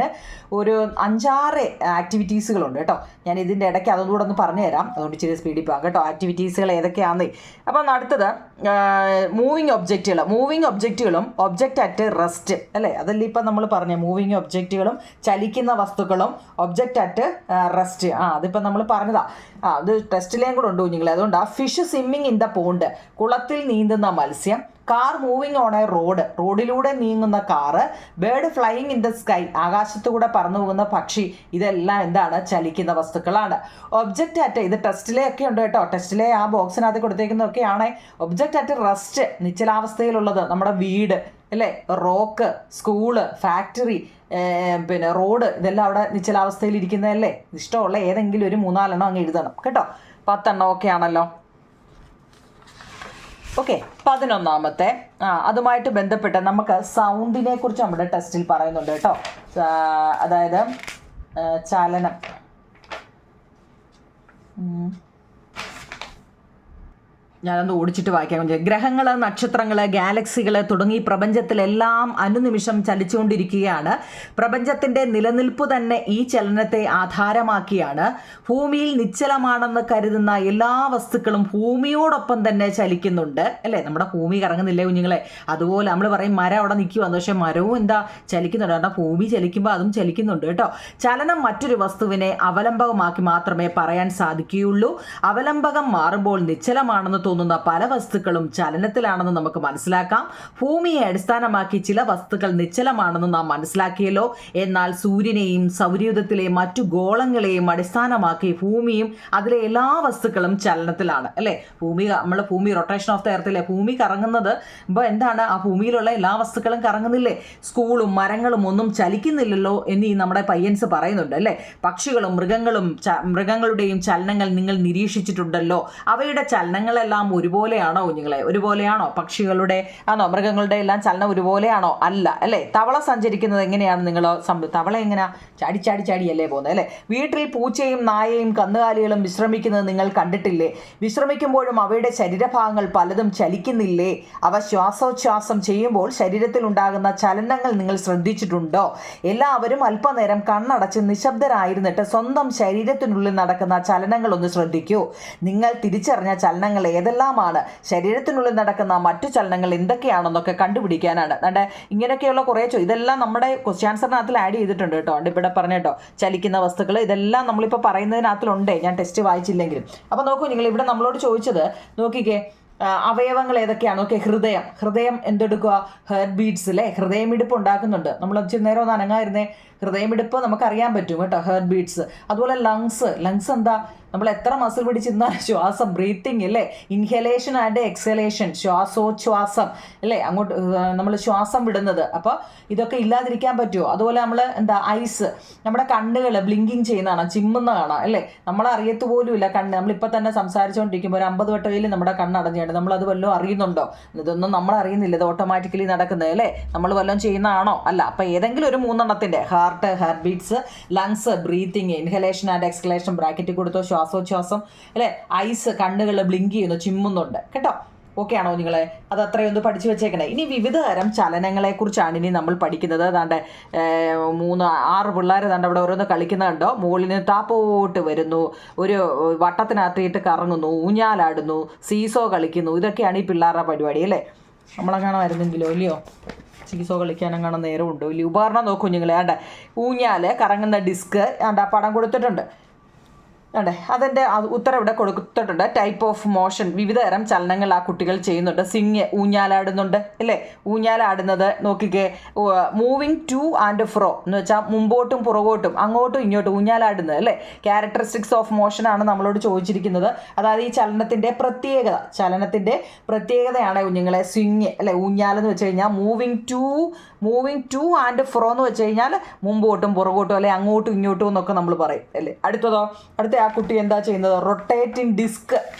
ഒരു 5-6 ആക്ടിവിറ്റീസുകളുണ്ട് കേട്ടോ. ഞാൻ ഇതിൻ്റെ ഇടയ്ക്ക് അതുകൂടെ ഒന്ന് പറഞ്ഞു തരാം, അതുകൊണ്ട് ഇച്ചിരി സ്പീഡിൽ പോകാം കേട്ടോ. ആക്ടിവിറ്റീസുകൾ ഏതൊക്കെയാണെന്നേ. അപ്പം അടുത്തത് മൂവിങ് ഒബ്ജക്റ്റുകളും ഒബ്ജക്റ്റ് അറ്റ് റെസ്റ്റ് അല്ലേ. അതല്ലേ ഇപ്പം നമ്മൾ പറഞ്ഞ മൂവിങ് ഒബ്ജക്റ്റുകളും ചലിക്കുന്ന വസ്തുക്കളും ഒബ്ജക്റ്റ് അറ്റ് റെസ്റ്റ്. അതിപ്പോൾ നമ്മൾ പറഞ്ഞതാ. അത് ടെസ്റ്റിലേയും കൂടെ ഉണ്ട് കുഞ്ഞുങ്ങളെ. അതുകൊണ്ടാണ് fish swimming in the pond, കുളത്തിൽ നീന്തുന്ന മത്സ്യം. കാർ മൂവിങ് ഓൺ എ റോഡിലൂടെ നീങ്ങുന്ന car. Bird flying in the sky, ആകാശത്തുകൂടെ പറന്നു പോകുന്ന പക്ഷി. ഇതെല്ലാം ചലിക്കുന്ന വസ്തുക്കളാണ്. ഒബ്ജക്റ്റ് അറ്റ്, ഇത് ടെസ്റ്റിലെയൊക്കെ ഉണ്ട് കേട്ടോ. ടെസ്റ്റിലെ ആ ബോക്സിനകത്ത് കൊടുത്തേക്കുന്നതൊക്കെയാണ്. ഒബ്ജക്റ്റ് അറ്റ് റെസ്റ്റ്, നിശ്ചലാവസ്ഥയിലുള്ളത് നമ്മുടെ വീട് അല്ലേ, റോക്ക്, സ്കൂള്, ഫാക്ടറി, പിന്നെ റോഡ്, ഇതെല്ലാം അവിടെ നിശ്ചലാവസ്ഥയിൽ ഇരിക്കുന്നതല്ലേ. ഇഷ്ടമുള്ള ഏതെങ്കിലും ഒരു 3-4 അങ്ങ് എഴുതണം കേട്ടോ. 10 ഒക്കെ ആണല്ലോ. ഓക്കെ. 11ാമത്തെ, അതുമായിട്ട് ബന്ധപ്പെട്ട് നമുക്ക് സൗണ്ടിനെ കുറിച്ച് നമ്മുടെ ടെസ്റ്റിൽ പറയുന്നുണ്ട് കേട്ടോ. അതായത് ചലനം. ഞാനൊന്ന് ഓടിച്ചിട്ട് വായിക്കാൻ. ഗ്രഹങ്ങൾ, നക്ഷത്രങ്ങൾ, ഗാലക്സികൾ തുടങ്ങി പ്രപഞ്ചത്തിലെല്ലാം അനുനിമിഷം ചലിച്ചുകൊണ്ടിരിക്കുകയാണ്. പ്രപഞ്ചത്തിൻ്റെ നിലനിൽപ്പ് തന്നെ ഈ ചലനത്തെ ആധാരമാക്കിയാണ്. ഭൂമിയിൽ നിശ്ചലമാണെന്ന് കരുതുന്ന എല്ലാ വസ്തുക്കളും ഭൂമിയോടൊപ്പം തന്നെ ചലിക്കുന്നുണ്ട് അല്ലേ. നമ്മുടെ ഭൂമി കറങ്ങുന്നില്ലേ കുഞ്ഞുങ്ങളെ. അതുപോലെ നമ്മൾ പറയും മരം അവിടെ നിൽക്കുവാന്ന്, പക്ഷേ മരവും ചലിക്കുന്നുണ്ട്. കാരണം ഭൂമി ചലിക്കുമ്പോൾ അതും ചലിക്കുന്നുണ്ട് കേട്ടോ. ചലനം മറ്റൊരു വസ്തുവിനെ അവലംബകമാക്കി മാത്രമേ പറയാൻ സാധിക്കുകയുള്ളൂ. അവലംബകം മാറുമ്പോൾ നിശ്ചലമാണെന്ന് തോന്നുന്ന പല വസ്തുക്കളും ചലനത്തിലാണെന്ന് നമുക്ക് മനസ്സിലാക്കാം. ഭൂമിയെ അടിസ്ഥാനമാക്കി ചില വസ്തുക്കൾ നിശ്ചലമാണെന്ന് നാം മനസ്സിലാക്കിയല്ലോ. എന്നാൽ സൂര്യനെയും സൗരയൂഥത്തിലെ മറ്റു ഗോളങ്ങളെയും അടിസ്ഥാനമാക്കി ഭൂമിയും അതിലെ എല്ലാ വസ്തുക്കളും ചലനത്തിലാണ് അല്ലേ. ഭൂമി റൊട്ടേഷൻ ഓഫ് ദ എർത്തിലെ ഭൂമി കറങ്ങുന്നത്. ഇപ്പോൾ ആ ഭൂമിയിലുള്ള എല്ലാ വസ്തുക്കളും കറങ്ങുന്നില്ലേ. സ്കൂളും മരങ്ങളും ഒന്നും ചലിക്കുന്നില്ലല്ലോ എന്ന് നമ്മുടെ പയ്യൻസ് പറയുന്നുണ്ട് അല്ലേ. പക്ഷികളും മൃഗങ്ങളുടെയും ചലനങ്ങൾ നിങ്ങൾ നിരീക്ഷിച്ചിട്ടുണ്ടല്ലോ. അവയുടെ ചലനങ്ങളെല്ലാം ഒരുപോലെയാണോ കുഞ്ഞുങ്ങളെ? ഒരുപോലെയാണോ? പക്ഷികളുടെ മൃഗങ്ങളുടെ എല്ലാം ചലനം ഒരുപോലെയാണോ? അല്ല അല്ലേ. തവള സഞ്ചരിക്കുന്നത് എങ്ങനെയാണ്? തവള എങ്ങനെയാ? ചാടിയല്ലേ പോകുന്നത് അല്ലേ. വീട്ടിൽ പൂച്ചയും നായയും കന്നുകാലികളും വിശ്രമിക്കുന്നത് നിങ്ങൾ കണ്ടിട്ടില്ലേ? വിശ്രമിക്കുമ്പോഴും അവയുടെ ശരീരഭാഗങ്ങൾ പലതും ചലിക്കുന്നില്ലേ? അവ ശ്വാസോച്ഛ്വാസം ചെയ്യുമ്പോൾ ശരീരത്തിൽ ഉണ്ടാകുന്ന ചലനങ്ങൾ നിങ്ങൾ ശ്രദ്ധിച്ചിട്ടുണ്ടോ? എല്ലാവരും അല്പനേരം കണ്ണടച്ച് നിശബ്ദരായിരുന്നിട്ട് സ്വന്തം ശരീരത്തിനുള്ളിൽ നടക്കുന്ന ചലനങ്ങൾ ഒന്ന് ശ്രദ്ധിക്കൂ. നിങ്ങൾ തിരിച്ചറിഞ്ഞ ചലനങ്ങൾ ഏതെല്ലാമാണ്? ശരീരത്തിനുള്ളിൽ നടക്കുന്ന മറ്റു ചലനങ്ങൾ എന്തൊക്കെയാണെന്നൊക്കെ കണ്ടുപിടിക്കാനാണ്. ഇങ്ങനെയൊക്കെയുള്ള കുറേ ഇതെല്ലാം നമ്മുടെ ക്വസ്റ്റ്യൻ ആൻസറിനകത്തിൽ ആഡ് ചെയ്തിട്ടുണ്ട് കേട്ടോ. ഇവിടെ പറഞ്ഞേട്ടോ ചലിക്കുന്ന വസ്തുക്കൾ, ഇതെല്ലാം നമ്മളിപ്പോൾ പറയുന്നതിനകത്തിലുണ്ടേ, ഞാൻ ടെസ്റ്റ് വായിച്ചില്ലെങ്കിലും. അപ്പോൾ നോക്കൂ നിങ്ങൾ, ഇവിടെ നമ്മളോട് ചോദിച്ചത് നോക്കിക്കേ, അവയവങ്ങൾ ഏതൊക്കെയാണ്? ഓക്കെ, ഹൃദയം എന്തെടുക്കുക? ഹെർട്ട് ബീറ്റ്സ് അല്ലേ, ഹൃദയമിടിപ്പ് ഉണ്ടാക്കുന്നുണ്ട്. നമ്മൾ നേരം ഒന്ന് അനങ്ങായിരുന്നേ, ഹൃദയമിടിപ്പ് നമുക്കറിയാൻ പറ്റും കേട്ടോ, ഹെർട്ട് ബീറ്റ്സ്. അതുപോലെ ലങ്സ് എന്താ? നമ്മൾ എത്ര മസിൽ പിടിച്ചിരുന്നാൽ ശ്വാസം, ബ്രീത്തിങ് അല്ലേ, ഇൻഹലേഷൻ ആൻഡ് എക്സലേഷൻ, ശ്വാസോച്ഛ്വാസം അല്ലേ, അങ്ങോട്ട് നമ്മൾ ശ്വാസം വിടുന്നത്. അപ്പോൾ ഇതൊക്കെ ഇല്ലാതിരിക്കാൻ പറ്റുമോ? അതുപോലെ നമ്മൾ ഐസ്, നമ്മുടെ കണ്ണുകൾ ബ്ലിങ്കിങ് ചെയ്യുന്നതാണ്, ചിമ്മുന്ന കാണാം അല്ലേ. നമ്മളറിയത്ത് പോലും ഇല്ല കണ്ണ്. നമ്മളിപ്പോൾ തന്നെ സംസാരിച്ചുകൊണ്ടിരിക്കുമ്പോൾ ഒരു 50 വട്ടയിൽ നമ്മുടെ കണ്ണടഞ്ഞാണ്. നമ്മളത് വല്ലതും അറിയുന്നുണ്ടോ? ഇതൊന്നും നമ്മൾ അറിയുന്നില്ല, ഇത് ഓട്ടോമാറ്റിക്കലി നടക്കുന്നത് അല്ലേ. നമ്മൾ വല്ലതും ചെയ്യുന്നതാണോ? അല്ല. അപ്പോൾ ഏതെങ്കിലും ഒരു 3 heart beats, lungs breathing, inhalation and exhalation ബ്രാക്കറ്റിൽ കൊടുത്തോ, ശ്വാസോച്ഛ്വാസം അല്ലേ, ഐസ് കണ്ണുകൾ ബ്ലിങ്ക് ചെയ്യുന്നു, ചിമ്മുന്നുണ്ട് കേട്ടോ. ഓക്കെ ആണോ നിങ്ങളെ? അത് അത്രയൊന്ന് പഠിച്ചു വെച്ചേക്കണേ. ഇനി വിവിധ തരം ചലനങ്ങളെക്കുറിച്ചാണ് ഇനി നമ്മൾ പഠിക്കുന്നത്. 6 പിള്ളേർ അവിടെ ഓരോന്ന് കളിക്കുന്ന കണ്ടോ. മുകളിൽ നിന്ന് താപ്പോട്ട് വരുന്നു, ഒരു വട്ടത്തിനകത്തിയിട്ട് കറങ്ങുന്നു, ഊഞ്ഞാലാടുന്നു, സീസോ കളിക്കുന്നു. ഇതൊക്കെയാണ് ഈ പിള്ളേരുടെ പരിപാടി അല്ലേ. നമ്മളെങ്ങനെ വരുന്നെങ്കിലോ ഇല്ലയോ, ചികിത്സ കളിക്കാനെങ്ങനെ നേരമുണ്ടോ ഇല്ലയോ. ഉപകരണം നോക്കൂ കുഞ്ഞുങ്ങളെ. ആണ്ട ഊഞ്ഞാൽ, കറങ്ങുന്ന ഡിസ്ക്, ആണ്ട പടം കൊടുത്തിട്ടുണ്ട്. അതെ, അതിൻ്റെ ഉത്തരം ഇവിടെ കൊടുത്തിട്ടുണ്ട്. ടൈപ്പ് ഓഫ് മോഷൻ, വിവിധ തരം ചലനങ്ങൾ ആ കുട്ടികൾ ചെയ്യുന്നുണ്ട്. സിങ്, ഊഞ്ഞാലാടുന്നുണ്ട് അല്ലേ. ഊഞ്ഞാലാടുന്നത് നോക്കിക്കേ, മൂവിങ് ടു ആൻഡ് ഫ്രോ എന്ന് വെച്ചാൽ മുമ്പോട്ടും പുറകോട്ടും അങ്ങോട്ടും ഇങ്ങോട്ടും ഊഞ്ഞാലാടുന്നത് അല്ലേ. ക്യാരക്ടറിസ്റ്റിക്സ് ഓഫ് മോഷനാണ് നമ്മളോട് ചോദിച്ചിരിക്കുന്നത്. അതായത് ഈ ചലനത്തിൻ്റെ പ്രത്യേകതയാണ് കുഞ്ഞുങ്ങളെ സ്വിങ് അല്ലേ. ഊഞ്ഞാലെന്ന് വെച്ച് കഴിഞ്ഞാൽ മൂവിങ് ടു ആൻഡ് ഫ്രോ എന്ന് വെച്ച് കഴിഞ്ഞാൽ മുമ്പോട്ടും പുറകോട്ടും അല്ലെ അങ്ങോട്ടും ഇങ്ങോട്ടും എന്നൊക്കെ നമ്മൾ പറയും അല്ലേ. അടുത്ത ആ കുട്ടി എന്താ ചെയ്യുന്നത്, റൊട്ടേറ്റിംഗ് ഡിസ്ക്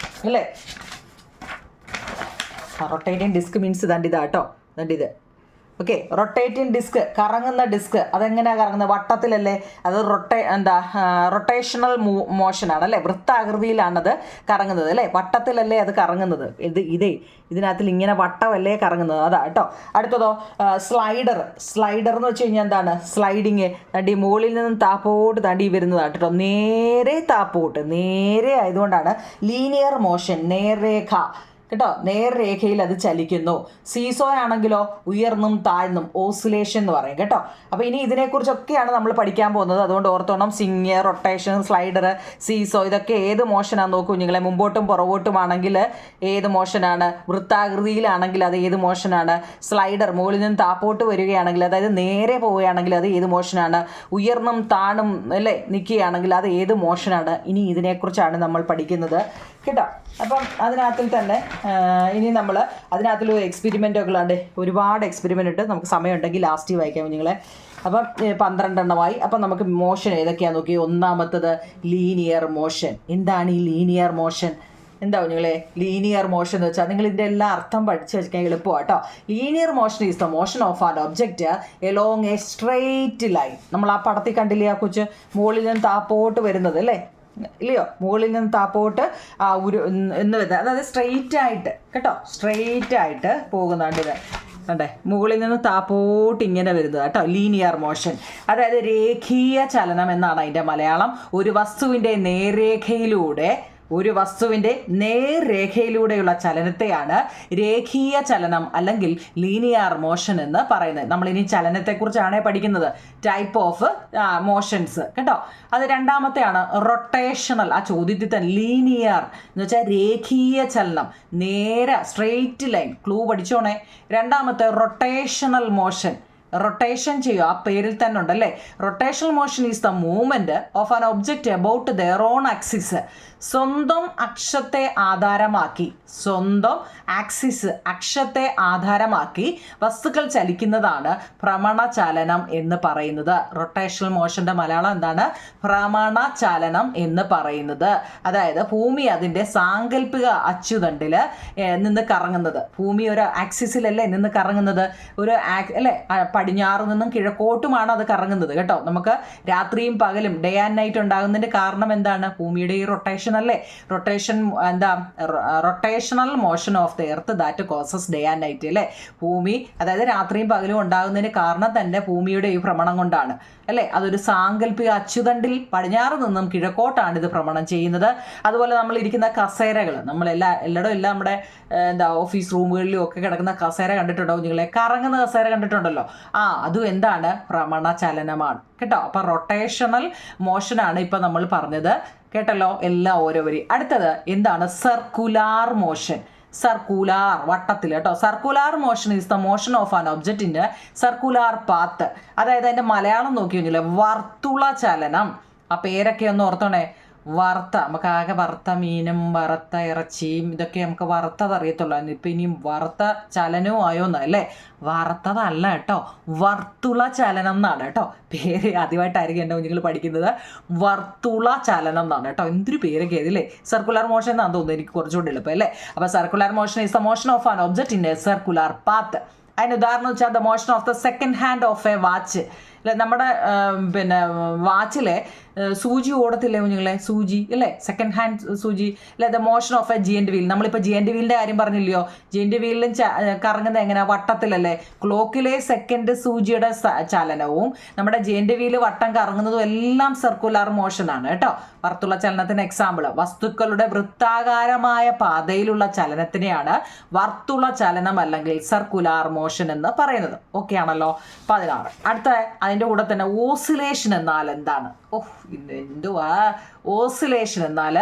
അല്ലേ. റൊട്ടേറ്റിംഗ് ഡിസ്ക് മീൻസ് ഇതാട്ടോ, ഇത് ഓക്കെ. റൊട്ടേറ്റിംഗ് ഡിസ്ക്, കറങ്ങുന്ന ഡിസ്ക്. അതെങ്ങനെയാണ് കറങ്ങുന്നത്, വട്ടത്തിലല്ലേ. അത് റൊട്ടേഷണൽ മോഷനാണ് അല്ലേ. വൃത്താകൃതിയിലാണത് കറങ്ങുന്നത് അല്ലേ, വട്ടത്തിലല്ലേ അത് കറങ്ങുന്നത്. ഇതിനകത്തിൽ ഇങ്ങനെ വട്ടമല്ലേ കറങ്ങുന്നത്, അതാ കേട്ടോ. അടുത്തതോ സ്ലൈഡർ എന്ന് വെച്ച് കഴിഞ്ഞാൽ എന്താണ്, സ്ലൈഡിങ്. തണ്ടി മുകളിൽ നിന്നും താപ്പോട്ട് തണ്ടി വരുന്നതാണ് കേട്ടോ. നേരെ ആയതുകൊണ്ടാണ് ലീനിയർ മോഷൻ, നേർരേഖ കേട്ടോ. നേർരേഖയിൽ അത് ചലിക്കുന്നു. സീസോ ആണെങ്കിലോ ഉയർന്നും താഴ്ന്നും, ഓസിലേഷൻ എന്ന് പറയും കേട്ടോ. അപ്പോൾ ഇനി ഇതിനെക്കുറിച്ചൊക്കെയാണ് നമ്മൾ പഠിക്കാൻ പോകുന്നത്. അതുകൊണ്ട് ഓർത്തോണം, സിങ്, റൊട്ടേഷൻ, സ്ലൈഡർ, സീസോ, ഇതൊക്കെ ഏത് മോഷനാണെന്ന് നോക്കൂ കുഞ്ഞുങ്ങളെ. മുമ്പോട്ടും പുറകോട്ടും ആണെങ്കിൽ ഏത് മോഷനാണ്, വൃത്താകൃതിയിലാണെങ്കിൽ അത് ഏത് മോഷനാണ്, സ്ലൈഡർ മുകളിൽ നിന്ന് താപ്പോട്ട് വരികയാണെങ്കിൽ അതായത് നേരെ പോവുകയാണെങ്കിൽ അത് ഏത് മോഷനാണ്, ഉയർന്നും താണും അല്ലേ നിൽക്കുകയാണെങ്കിൽ അത് ഏത് മോഷനാണ്. ഇനി ഇതിനെക്കുറിച്ചാണ് നമ്മൾ പഠിക്കുന്നത് കേട്ടോ. അപ്പം അതിനകത്തിൽ തന്നെ ഇനി നമ്മൾ അതിനകത്തുള്ള എക്സ്പെരിമെൻറ്റൊക്കെ ഉണ്ട്, ഒരുപാട് എക്സ്പെരിമെൻ്റ് ഉണ്ട്. നമുക്ക് സമയമുണ്ടെങ്കിൽ ലാസ്റ്റ് വായിക്കാം കുഞ്ഞുങ്ങളെ. അപ്പം 12 എണ്ണമായി. അപ്പം നമുക്ക് മോഷൻ ഏതൊക്കെയാണെന്ന് നോക്കി. ഒന്നാമത്തത് ലീനിയർ മോഷൻ. എന്താണ് ഈ ലീനിയർ മോഷൻ? എന്താ കുഞ്ഞുങ്ങളെ ലീനിയർ മോഷൻ എന്ന് വെച്ചാൽ, നിങ്ങൾ ഇതിൻ്റെ എല്ലാ അർത്ഥം പഠിച്ച് വെക്കാൻ എളുപ്പമാണ് കേട്ടോ. Linear motion is the motion of an object along A straight line. നമ്മൾ ആ പടത്തിൽ കണ്ടില്ലേ, ആ കൊച്ച് മുകളിൽ നിന്ന് താപ്പോട്ട് വരുന്നത് അല്ലേ, ഇല്ലയോ, മുകളിൽ നിന്ന് താപ്പോട്ട് എന്ന് വരുന്നത്, അതായത് സ്ട്രെയിറ്റ് ആയിട്ട് കേട്ടോ, സ്ട്രെയിറ്റ് ആയിട്ട് പോകുന്നുണ്ട്. ഇത് കണ്ടേ, മുകളിൽ നിന്ന് താപ്പോട്ട് ഇങ്ങനെ വരുന്നത് കേട്ടോ, ലീനിയർ മോഷൻ. അതായത് രേഖീയ ചലനം എന്നാണ് അതിൻ്റെ മലയാളം. ഒരു വസ്തുവിൻ്റെ നേർരേഖയിലൂടെയുള്ള ചലനത്തെയാണ് രേഖീയ ചലനം അല്ലെങ്കിൽ ലീനിയർ മോഷൻ എന്ന് പറയുന്നത്. നമ്മളിനി ചലനത്തെക്കുറിച്ചാണ് പഠിക്കുന്നത്, ടൈപ്പ് ഓഫ് മോഷൻസ് കേട്ടോ. അത് രണ്ടാമത്തെയാണ് റൊട്ടേഷണൽ. ആ ചോദ്യത്തിൽ തന്നെ ലീനിയർ എന്ന് വെച്ചാൽ രേഖീയ ചലനം, നേരെ സ്ട്രെയിറ്റ് ലൈൻ, ക്ലൂ പഠിച്ചോണേ. രണ്ടാമത്തെ റൊട്ടേഷണൽ മോഷൻ, റൊട്ടേഷൻ ചെയ്യുക, ആ പേരിൽ തന്നെ ഉണ്ടല്ലേ. Rotational motion is the movement of an object about their own axis. സ്വന്തം അക്ഷത്തെ ആധാരമാക്കി വസ്തുക്കൾ ചലിക്കുന്നതാണ് ഭ്രമണചലനം എന്ന് പറയുന്നത്. റൊട്ടേഷണൽ മോഷൻ്റെ മലയാളം എന്താണ്, ഭ്രമണചലനം എന്ന് പറയുന്നത്. അതായത് ഭൂമി അതിൻ്റെ സാങ്കല്പിക അച്ചുതണ്ടിൽ നിന്ന് കറങ്ങുന്നത്. ഭൂമി ഒരു ആക്സിസിലല്ലേ നിന്ന് കറങ്ങുന്നത്, ഒരു അല്ലേ പടിഞ്ഞാറ് നിന്നും കിഴക്കോട്ടുമാണ് അത് കറങ്ങുന്നത് കേട്ടോ. നമുക്ക് രാത്രിയും പകലും ഡേ ആൻഡ് നൈറ്റ് ഉണ്ടാകുന്നതിൻ്റെ കാരണം എന്താണ്, ഭൂമിയുടെ ഈ റൊട്ടേഷൻ അല്ലേ. Rotational motion of the earth that causes day and night അല്ലേ. ഭൂമി അതായത് രാത്രിയും പകലും ഉണ്ടാകുന്നതിന് കാരണം തന്നെ ഭൂമിയുടെ ഈ ഭ്രമണം കൊണ്ടാണ് അല്ലേ. അതൊരു സാങ്കല്പിക അച്ചുതണ്ടിൽ പടിഞ്ഞാറ് നിന്നും കിഴക്കോട്ടാണ് ഇത് ഭ്രമണം ചെയ്യുന്നത്. അതുപോലെ നമ്മൾ ഇരിക്കുന്ന കസേരകൾ, എല്ലായിടവും എല്ലാം നമ്മുടെ ഓഫീസ് റൂമുകളിലും ഒക്കെ കിടക്കുന്ന കസേര കണ്ടിട്ടുണ്ടോ കുഞ്ഞുങ്ങളെ, കറങ്ങുന്ന കസേര കണ്ടിട്ടുണ്ടല്ലോ. അതും എന്താണ്, ഭ്രമണ ചലനമാണ് കേട്ടോ. അപ്പം റൊട്ടേഷണൽ മോഷനാണ് ഇപ്പം നമ്മൾ പറഞ്ഞത് കേട്ടല്ലോ, എല്ലാം ഓരോ വരി. അടുത്തത് എന്താണ്, സർക്കുലാർ മോഷൻ. സർക്കുലാർ, വട്ടത്തിൽ കേട്ടോ. Circular motion is the motion of an object in circular path. അതായത് അതിൻ്റെ മലയാളം നോക്കി കഴിഞ്ഞില്ലേ, വർത്തുള ചലനം. ആ പേരൊക്കെ ഒന്ന് ഓർത്തോണേ. നമുക്ക് ആകെ വറുത്ത മീനും വറുത്ത ഇറച്ചിയും ഇതൊക്കെ നമുക്ക് വറുത്തത് അറിയത്തുള്ളൂ. ഇപ്പം ഇനിയും വറുത്ത ചലനവും ആയോന്ന് അല്ലേ, വറുത്തതല്ല കേട്ടോ, വർത്തുള ചലനം എന്നാണ് കേട്ടോ പേര്. ആദ്യമായിട്ടായിരിക്കും എൻ്റെ കുഞ്ഞുങ്ങൾ പഠിക്കുന്നത്, വർത്തുള ചലനം എന്നാണ് കേട്ടോ. എന്തൊരു പേരൊക്കെ ആയതില്ലേ, സർക്കുലർ മോഷൻ എന്നാണ് തോന്നുന്നത്, എനിക്ക് കുറച്ചുകൂടി എളുപ്പം അല്ലേ. അപ്പോൾ circular motion is the motion of an object in A circular path. അതിന് ഉദാഹരണം വെച്ചാൽ the motion of the second hand of A watch. അല്ലെ നമ്മുടെ പിന്നെ വാച്ചിലെ സൂചി ഓടത്തില്ലേ കുഞ്ഞുങ്ങളെ, സൂചി അല്ലേ, സെക്കൻഡ് ഹാൻഡ് സൂചി അല്ലെ, the motion of a giant wheel. നമ്മളിപ്പോൾ ജിയൻ്റ് വീലിൻ്റെ കാര്യം പറഞ്ഞില്ലയോ, ജിയൻ്റ് വീലിലും കറങ്ങുന്നത് എങ്ങനെയാ, വട്ടത്തിലല്ലേ. ക്ലോക്കിലെ സെക്കൻഡ് സൂചിയുടെ ചലനവും നമ്മുടെ ജിയൻ്റ് വീല് വട്ടം കറങ്ങുന്നതും എല്ലാം സർക്കുലർ മോഷനാണ് കേട്ടോ. പുറത്തുള്ള ചലനത്തിന് എക്സാമ്പിൾ, വസ്തുക്കളുടെ വൃത്താകാരമായ പാതയിലുള്ള ചലനത്തിനെയാണ് വർത്തുള ചലനം അല്ലെങ്കിൽ സർക്കുലാർ മോഷൻ എന്ന് പറയുന്നത്. ഓക്കെ ആണല്ലോ. 16. അടുത്ത അതിൻ്റെ കൂടെ തന്നെ ഓസിലേഷൻ എന്നാൽ എന്താണ്? എന്തുവാ ഓസിലേഷൻ എന്നാൽ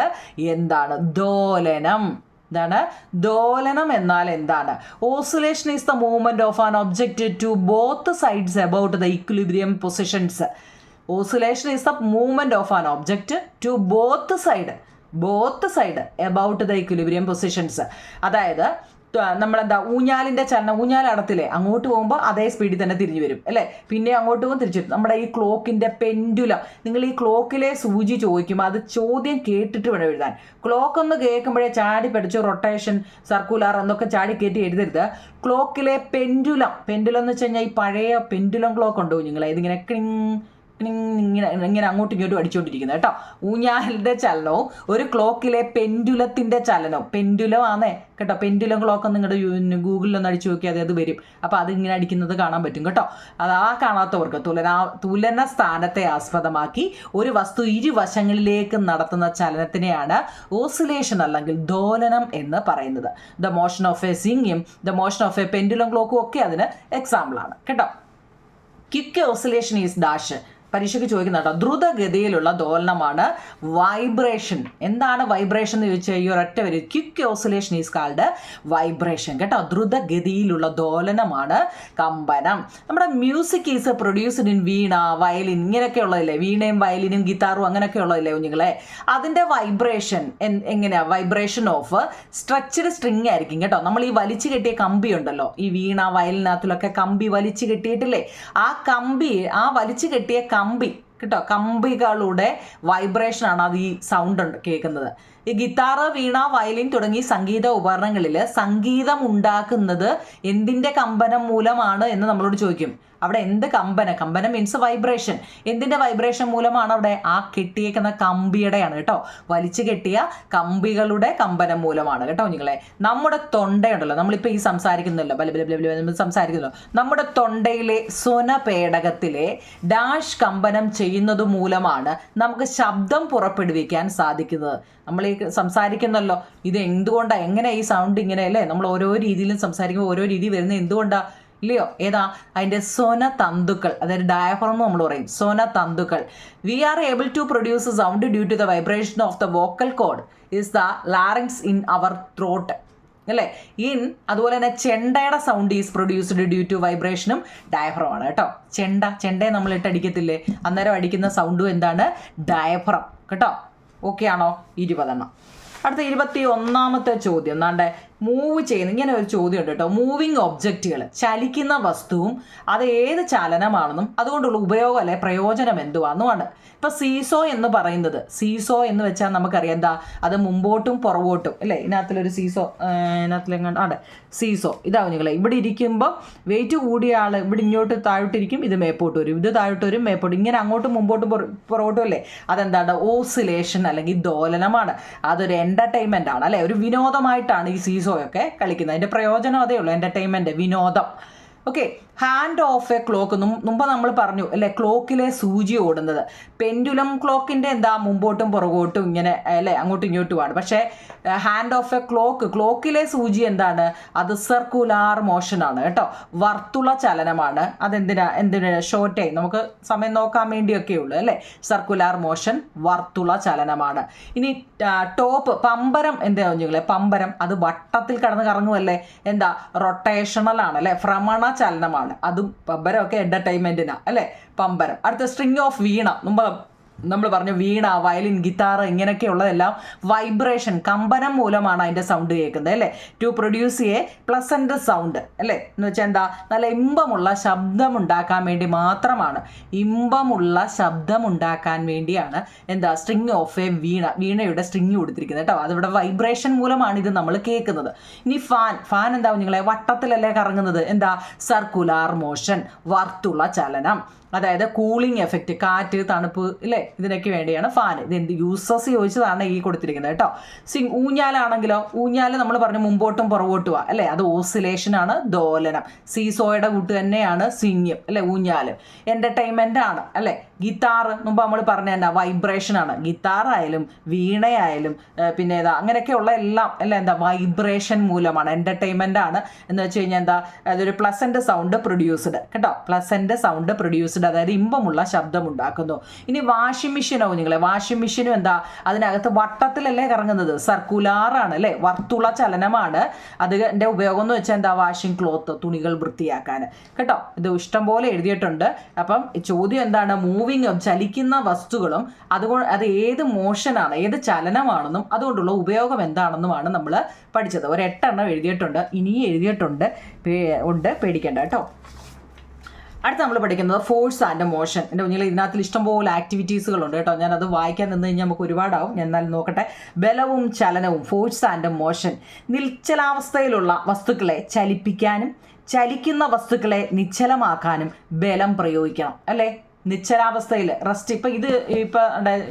എന്താണ്? ദോലനം. എന്താണ് ദോലനം എന്നാൽ എന്താണ്? Oscillation is the movement of an object to both sides about the equilibrium positions. Oscillation is the movement of an object to both side about the equilibrium positions. അതായത് നമ്മളെന്താ ഊഞ്ഞാലിൻ്റെ ചലനം, ഊഞ്ഞാലടത്തില്ലേ, അങ്ങോട്ട് പോകുമ്പോൾ അതേ സ്പീഡിൽ തന്നെ തിരിഞ്ഞു വരും അല്ലേ, പിന്നെ അങ്ങോട്ട് പോകുമ്പോൾ തിരിച്ചു വരും. നമ്മുടെ ഈ ക്ലോക്കിൻ്റെ പെൻഡുലം, നിങ്ങൾ ഈ ക്ലോക്കിലെ സൂചി ചോദിക്കുമ്പോൾ അത് ചോദ്യം കേട്ടിട്ട് വേണം എഴുതാൻ. ക്ലോക്ക് ഒന്ന് കേൾക്കുമ്പോഴേ ചാടി പഠിച്ചു റൊട്ടേഷൻ, സർക്കുലാർ എന്നൊക്കെ ചാടി കയറ്റി എഴുതരുത്. ക്ലോക്കിലെ പെൻഡുലം എന്ന് വെച്ച് കഴിഞ്ഞാൽ ഈ പഴയ പെൻഡുലം ക്ലോക്ക് ഉണ്ടോ നിങ്ങളെ, ഇതിങ്ങനെ ക്ലിങ് ഇങ്ങനെ അങ്ങോട്ടും ഇങ്ങോട്ടും അടിച്ചുകൊണ്ടിരിക്കുന്നത് കേട്ടോ. ഊഞ്ഞാലിൻ്റെ ചലനവും ഒരു ക്ലോക്കിലെ പെൻഡുലത്തിൻ്റെ ചലനവും, പെൻഡുലം ആണേ കേട്ടോ. പെൻഡുലം ക്ലോക്ക് നിങ്ങളുടെ ഗൂഗിളിലൊന്ന് അടിച്ചു നോക്കിയാൽ അത് വരും. അപ്പോൾ അതിങ്ങനെ അടിക്കുന്നത് കാണാൻ പറ്റും കേട്ടോ. അത് ആ കാണാത്തവർക്ക് തുലന സ്ഥാനത്തെ ആസ്പദമാക്കി ഒരു വസ്തു ഇരുവശങ്ങളിലേക്ക് നടത്തുന്ന ചലനത്തിനെയാണ് ഓസിലേഷൻ അല്ലെങ്കിൽ ദോലനം എന്ന് പറയുന്നത്. ദ മോഷൻ ഓഫ് എ സിംഗും the motion of a pendulum ക്ലോക്കും ഒക്കെ അതിന് എക്സാമ്പിളാണ് കേട്ടോ. Quick oscillation is dash. പരീക്ഷയ്ക്ക് ചോദിക്കുന്ന കേട്ടോ. ദ്രുതഗതിയിലുള്ള ദോലനമാണ് വൈബ്രേഷൻ. എന്താണ് വൈബ്രേഷൻ എന്ന് ചോദിച്ചാൽ ഈ ഒരൊറ്റ വരും, quick oscillation is called vibration കേട്ടോ. ദ്രുതഗതിയിലുള്ള ദോലനമാണ് കമ്പനം. നമ്മുടെ music is produced in Veena, violin, ഇങ്ങനെയൊക്കെ ഉള്ളതില്ലേ, വീണയും വയലിനും ഗിത്താറും അങ്ങനെയൊക്കെ ഉള്ളതില്ലേ കുഞ്ഞുങ്ങളെ. അതിൻ്റെ വൈബ്രേഷൻ എങ്ങനെയാ? വൈബ്രേഷൻ ഓഫ് സ്ട്രെച്ച്ഡ് സ്ട്രിങ് ആയിരിക്കും കേട്ടോ. നമ്മൾ ഈ വലിച്ചു കെട്ടിയ കമ്പി ഉണ്ടല്ലോ, ഈ വീണ വയലിനകത്തിലൊക്കെ കമ്പി വലിച്ചു കെട്ടിയിട്ടില്ലേ, ആ വലിച്ചു കെട്ടിയ കമ്പി കേട്ടോ, കമ്പികളുടെ വൈബ്രേഷനാണ് അത് ഈ സൗണ്ട് കേൾക്കുന്നത്. ഈ ഗിത്താറ്, വീണ, വയലിൻ തുടങ്ങി സംഗീത ഉപകരണങ്ങളിൽ സംഗീതം ഉണ്ടാക്കുന്നത് എന്തിൻ്റെ കമ്പനം മൂലമാണ് എന്ന് നമ്മളോട് ചോദിക്കും. അവിടെ എന്ത് കമ്പനം മീൻസ് വൈബ്രേഷൻ. എന്തിൻ്റെ വൈബ്രേഷൻ മൂലമാണ് അവിടെ? ആ കെട്ടിയേക്കുന്ന കമ്പിയുടെയാണ് കേട്ടോ. വലിച്ചു കെട്ടിയ കമ്പികളുടെ കമ്പനം മൂലമാണ് കേട്ടോ നിങ്ങളെ. നമ്മുടെ തൊണ്ടയുണ്ടല്ലോ, നമ്മളിപ്പോൾ ഈ സംസാരിക്കുന്നല്ലോ, സംസാരിക്കുന്നല്ലോ, നമ്മുടെ തൊണ്ടയിലെ സ്വനപേടകത്തിലെ ഡാഷ് കമ്പനം ചെയ്യുന്നത് മൂലമാണ് നമുക്ക് ശബ്ദം പുറപ്പെടുവിക്കാൻ സാധിക്കുന്നത്. നമ്മൾ ഈ സംസാരിക്കുന്നല്ലോ, ഇത് എന്തുകൊണ്ടാണ്, എങ്ങനെ ഈ സൗണ്ട് ഇങ്ങനെ അല്ലേ, നമ്മൾ ഓരോ രീതിയിലും സംസാരിക്കുമ്പോൾ ഓരോ രീതി വരുന്നത് എന്തുകൊണ്ടാണ് ഇല്ലയോ? ഏതാ? അതിൻ്റെ സ്വനതന്തുക്കൾ, അതായത് ഡയഫ്രം എന്ന് നമ്മൾ പറയും, സ്വനതന്തുക്കൾ. We are able to produce sound due to the vibration of the vocal cord is the larynx in our throat അല്ലേ. അതുപോലെ തന്നെ ചെണ്ടയുടെ sound is produced due to വൈബ്രേഷനും ഡയഫ്രം ആണ് കേട്ടോ. ചെണ്ടയെ നമ്മൾ ഇട്ടടിക്കത്തില്ലേ, അന്നേരം അടിക്കുന്ന സൗണ്ടും എന്താണ്? ഡയഫ്രം കേട്ടോ. ഓക്കെ ആണോ? 20. അടുത്ത 21ാമത്തെ ചോദ്യം എന്നാണ്ട് മൂവ് ചെയ്യുന്ന ഇങ്ങനെ ഒരു ചോദ്യം ഉണ്ട് കേട്ടോ. മൂവിങ് ഒബ്ജക്റ്റുകൾ, ചലിക്കുന്ന വസ്തുവും അത് ഏത് ചലനമാണെന്നും അതുകൊണ്ടുള്ള ഉപയോഗം അല്ലെ പ്രയോജനം എന്തുവാന്നുമാണ്. ഇപ്പം സീസോ എന്ന് പറയുന്നത്, സീസോ എന്ന് വെച്ചാൽ നമുക്കറിയാം എന്താ, അത് മുമ്പോട്ടും പുറകോട്ടും അല്ലേ. ഇതിനകത്തിലൊരു സീസോ, ഇതിനകത്തിലെങ്ങാണ്ട് അതെ സീസോ ഇതാവും നിങ്ങളെ. ഇവിടെ ഇരിക്കുമ്പോൾ വെയിറ്റ് കൂടിയ ആൾ ഇവിടെ ഇങ്ങോട്ട് താഴോട്ടിരിക്കും, ഇത് മേപ്പോട്ട് വരും, ഇത് താഴോട്ട് വരും, മേപ്പോട്ട്, ഇങ്ങനെ അങ്ങോട്ടും മുമ്പോട്ടും പുറകോട്ടും അല്ലേ. അതെന്താണ്? ഓസിലേഷൻ അല്ലെങ്കിൽ ദോലനമാണ്. അതൊരു എൻ്റർടൈൻമെൻ്റ് ആണ് അല്ലേ, ഒരു വിനോദമായിട്ടാണ് ഈ സീസോയൊക്കെ കളിക്കുന്നത്. അതിൻ്റെ പ്രയോജനം അതേ ഉള്ളൂ, എൻ്റർടൈൻമെൻറ്റ്, വിനോദം. Okay. Hand of A clock, മുമ്പ് നമ്മൾ പറഞ്ഞു അല്ലേ, ക്ലോക്കിലെ സൂചി ഓടുന്നത്. പെൻഡുലം ക്ലോക്കിൻ്റെ എന്താ, മുമ്പോട്ടും പുറകോട്ടും ഇങ്ങനെ അല്ലേ, അങ്ങോട്ടും ഇങ്ങോട്ടുമാണ്. പക്ഷേ ഹാൻഡ് ഓഫ് എ ക്ലോക്കിലെ സൂചി എന്താണ്? അത് സർക്കുലാർ മോഷനാണ് കേട്ടോ, വർത്തുള ചലനമാണ്. എന്തിനാ ഷോർട്ടായി നമുക്ക് സമയം നോക്കാൻ വേണ്ടിയൊക്കെ ഉള്ളൂ അല്ലേ. സർക്കുലാർ മോഷൻ വർത്തുള ചലനമാണ്. ഇനി ടോപ്പ്, പമ്പരം എന്താ കുഞ്ഞുങ്ങളെ? പമ്പരം അത് വട്ടത്തിൽ കടന്ന് കറങ്ങുമല്ലേ, എന്താ റൊട്ടേഷണൽ ആണ് അല്ലേ, ഭ്രമണ ചലനമാണ്. അതും പമ്പരമൊക്കെ എൻ്റർടൈൻമെൻറ്റിനാണ് അല്ലേ പമ്പരം. അടുത്ത സ്ട്രിങ് ഓഫ് വീണ, മുമ്പ് നമ്മൾ പറഞ്ഞു വീണ, വയലിൻ, ഗിത്താർ ഇങ്ങനെയൊക്കെയുള്ളതെല്ലാം വൈബ്രേഷൻ, കമ്പനം മൂലമാണ് അതിൻ്റെ സൗണ്ട് കേൾക്കുന്നത് അല്ലേ. To produce a pleasant sound അല്ലേ, എന്ന് വെച്ചാൽ എന്താ, നല്ല ഇമ്പമുള്ള ശബ്ദമുണ്ടാക്കാൻ വേണ്ടി മാത്രമാണ്, ഇമ്പമുള്ള ശബ്ദമുണ്ടാക്കാൻ വേണ്ടിയാണ് എന്താ സ്ട്രിങ് ഓഫ് എ വീണയുടെ സ്ട്രിങ് കൊടുത്തിരിക്കുന്നത് കേട്ടോ. അതിവിടെ വൈബ്രേഷൻ മൂലമാണ് ഇത് നമ്മൾ കേൾക്കുന്നത്. ഇനി ഫാൻ എന്താ നിങ്ങളെ, വട്ടത്തിലല്ലേ കറങ്ങുന്നത്, എന്താ സർക്കുലാർ മോഷൻ, വർത്തുള്ള ചലനം, അതായത് കൂളിംഗ് എഫക്റ്റ്, കാറ്റ്, തണുപ്പ് ഇല്ലേ, ഇതിനൊക്കെ വേണ്ടിയാണ് ഫാൻ. ഇത് എന്ത് യൂസസ് ചോദിച്ചതാണ് ഈ കൊടുത്തിരിക്കുന്നത് കേട്ടോ. ഊഞ്ഞാലാണെങ്കിലോ, ഊഞ്ഞാൽ നമ്മൾ പറഞ്ഞു മുമ്പോട്ടും പുറകോട്ടുവാ അല്ലേ, അത് ഓസിലേഷനാണ്, ദോലനം. സീസോയുടെ കൂട്ട് തന്നെയാണ് സ്വിങ്ങും അല്ലേ, ഊഞ്ഞാൽ എൻ്റർടൈൻമെൻ്റ് ആണ് അല്ലേ. ഗിത്താർ മുമ്പ് നമ്മൾ പറഞ്ഞ എന്നാ വൈബ്രേഷനാണ്, ഗിത്താറായാലും വീണയായാലും പിന്നെ ഏതാ അങ്ങനെയൊക്കെയുള്ള എല്ലാം അല്ല എന്താ വൈബ്രേഷൻ മൂലമാണ്, എൻ്റർടൈൻമെൻ്റ് ആണ്. എന്ന് വെച്ച് കഴിഞ്ഞാൽ എന്താ, അതൊരു പ്ലസൻറ്റ് സൗണ്ട് പ്രൊഡ്യൂസ്ഡ് കേട്ടോ, പ്ലസൻറ്റ് സൗണ്ട് പ്രൊഡ്യൂസ്ഡ്, അതായത് ഇമ്പമുള്ള ശബ്ദം ഉണ്ടാക്കുന്നു. ഇനി വാഷിംഗ് മെഷീനോ നിങ്ങളെ, വാഷിംഗ് മെഷീനും എന്താ, അതിനകത്ത് വട്ടത്തിലല്ലേ കറങ്ങുന്നത്, സർക്കുലാറാണ് അല്ലേ, വർത്തുള്ള ചലനമാണ്. അതിൻ്റെ ഉപയോഗം എന്ന് വെച്ചാൽ എന്താ, വാഷിംഗ് ക്ലോത്ത്, തുണികൾ വൃത്തിയാക്കാൻ കേട്ടോ. ഇത് ഇഷ്ടം പോലെ എഴുതിയിട്ടുണ്ട്. അപ്പം ചോദ്യം എന്താണ്, ചലിക്കുന്ന വസ്തുക്കളും അത് ഏത് മോഷനാണ്, ഏത് ചലനമാണെന്നും അതുകൊണ്ടുള്ള ഉപയോഗം എന്താണെന്നുമാണ് നമ്മൾ പഠിച്ചത്. ഒരു 8 എണ്ണം എഴുതിയിട്ടുണ്ട്, ഇനിയും എഴുതിയിട്ടുണ്ട്, പേടിക്കേണ്ട കേട്ടോ. അടുത്ത നമ്മൾ പഠിക്കുന്നത് ഫോഴ്സ് ആൻഡ് മോഷൻ. എൻ്റെ കുഞ്ഞിൽ ഇതിനകത്തിൽ ഇഷ്ടംപോലെ ആക്ടിവിറ്റീസുകളുണ്ട് കേട്ടോ. ഞാനത് വായിക്കാൻ നിന്ന് കഴിഞ്ഞാൽ നമുക്ക് ഒരുപാടാവും. ഞാൻ എന്നാലും നോക്കട്ടെ. ബലവും ചലനവും, ഫോഴ്സ് ആൻഡ് മോഷൻ. നിശ്ചലാവസ്ഥയിലുള്ള വസ്തുക്കളെ ചലിപ്പിക്കാനും ചലിക്കുന്ന വസ്തുക്കളെ നിശ്ചലമാക്കാനും ബലം പ്രയോഗിക്കണം അല്ലേ. നിശ്ചലാവസ്ഥയിൽ റെസ്റ്റ്, ഇപ്പം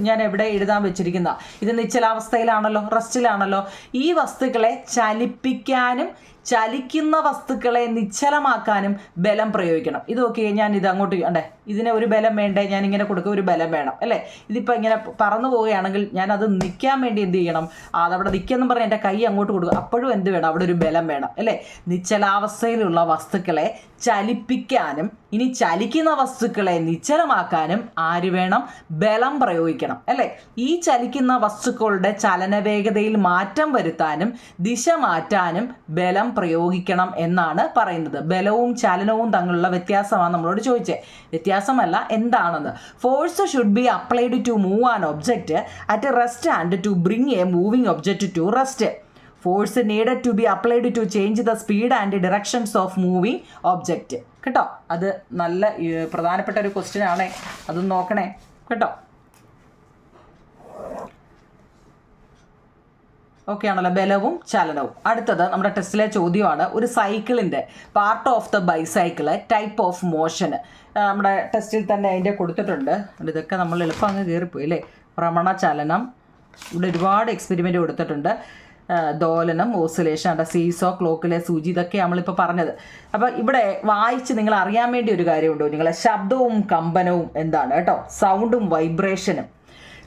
ഞാൻ എവിടെ എഴുതാൻ വെച്ചിരിക്കുന്ന ഇത് നിശ്ചലാവസ്ഥയിലാണല്ലോ, റെസ്റ്റിലാണല്ലോ. ഈ വസ്തുക്കളെ ചലിപ്പിക്കാനും ചലിക്കുന്ന വസ്തുക്കളെ നിശ്ചലമാക്കാനും ബലം പ്രയോഗിക്കണം. ഇതൊക്കെ ഞാൻ ഇത് അങ്ങോട്ട് അണ്ടേ, ഇതിന് ഒരു ബലം വേണ്ടേ, ഞാൻ ഇങ്ങനെ കൊടുക്കുക, ഒരു ബലം വേണം അല്ലേ. ഇതിപ്പോൾ ഇങ്ങനെ പറന്നു പോവുകയാണെങ്കിൽ ഞാനത് നിൽക്കാൻ വേണ്ടി എന്ത് ചെയ്യണം, അതവിടെ നിൽക്കുമെന്നും പറഞ്ഞ് എൻ്റെ കൈ അങ്ങോട്ട് കൊടുക്കുക, അപ്പോഴും എന്ത് വേണം, അവിടെ ഒരു ബലം വേണം അല്ലേ. നിശ്ചലാവസ്ഥയിലുള്ള വസ്തുക്കളെ ചലിപ്പിക്കാനും ഇനി ചലിക്കുന്ന വസ്തുക്കളെ നിശ്ചലമാക്കാനും ആര് വേണം, ബലം പ്രയോഗിക്കണം അല്ലേ. ഈ ചലിക്കുന്ന വസ്തുക്കളുടെ ചലനവേഗതയിൽ മാറ്റം വരുത്താനും ദിശ മാറ്റാനും ബലം പ്രയോഗിക്കണം എന്നാണ് പറയുന്നത്. ബലവും ചലനവും തമ്മിലുള്ള വ്യത്യാസമാണ് നമ്മളോട് ചോദിച്ചത്. വ്യത്യാസമല്ല, എന്താണെന്ന്. Force should be applied to move an object at rest and to bring a moving object to rest. Force needed to be applied to change the speed and directions of moving object കേട്ടോ. അത് നല്ല പ്രധാനപ്പെട്ട ഒരു question ആണേ, അത് നോക്കണേ കേട്ടോ. Okay ആണല്ലോ, ബലവും ചലനവും. അടുത്തത് നമ്മുടെ ടെസ്റ്റിലെ ചോദ്യമാണ്, ഒരു സൈക്കിളിൻ്റെ part of the bicycle, type of motion. നമ്മുടെ ടെസ്റ്റിൽ തന്നെ അതിൻ്റെ കൊടുത്തിട്ടുണ്ട്. ഇതൊക്കെ നമ്മൾ എളുപ്പം അങ്ങ് കയറിപ്പോയി അല്ലേ. ഭ്രമണ ചലനം, ഇവിടെ ഒരുപാട് എക്സ്പെരിമെൻ്റ് കൊടുത്തിട്ടുണ്ട്. ദോലനം, ഓസിലേഷൻ, സീസോ, ക്ലോക്കിലെ സൂചി, ഇതൊക്കെ നമ്മളിപ്പോൾ പറഞ്ഞത്. അപ്പോൾ ഇവിടെ വായിച്ച് നിങ്ങൾ അറിയാൻ വേണ്ടി ഒരു കാര്യമുണ്ടോ നിങ്ങളെ, ശബ്ദവും കമ്പനവും എന്താണ് കേട്ടോ, സൗണ്ടും വൈബ്രേഷനും.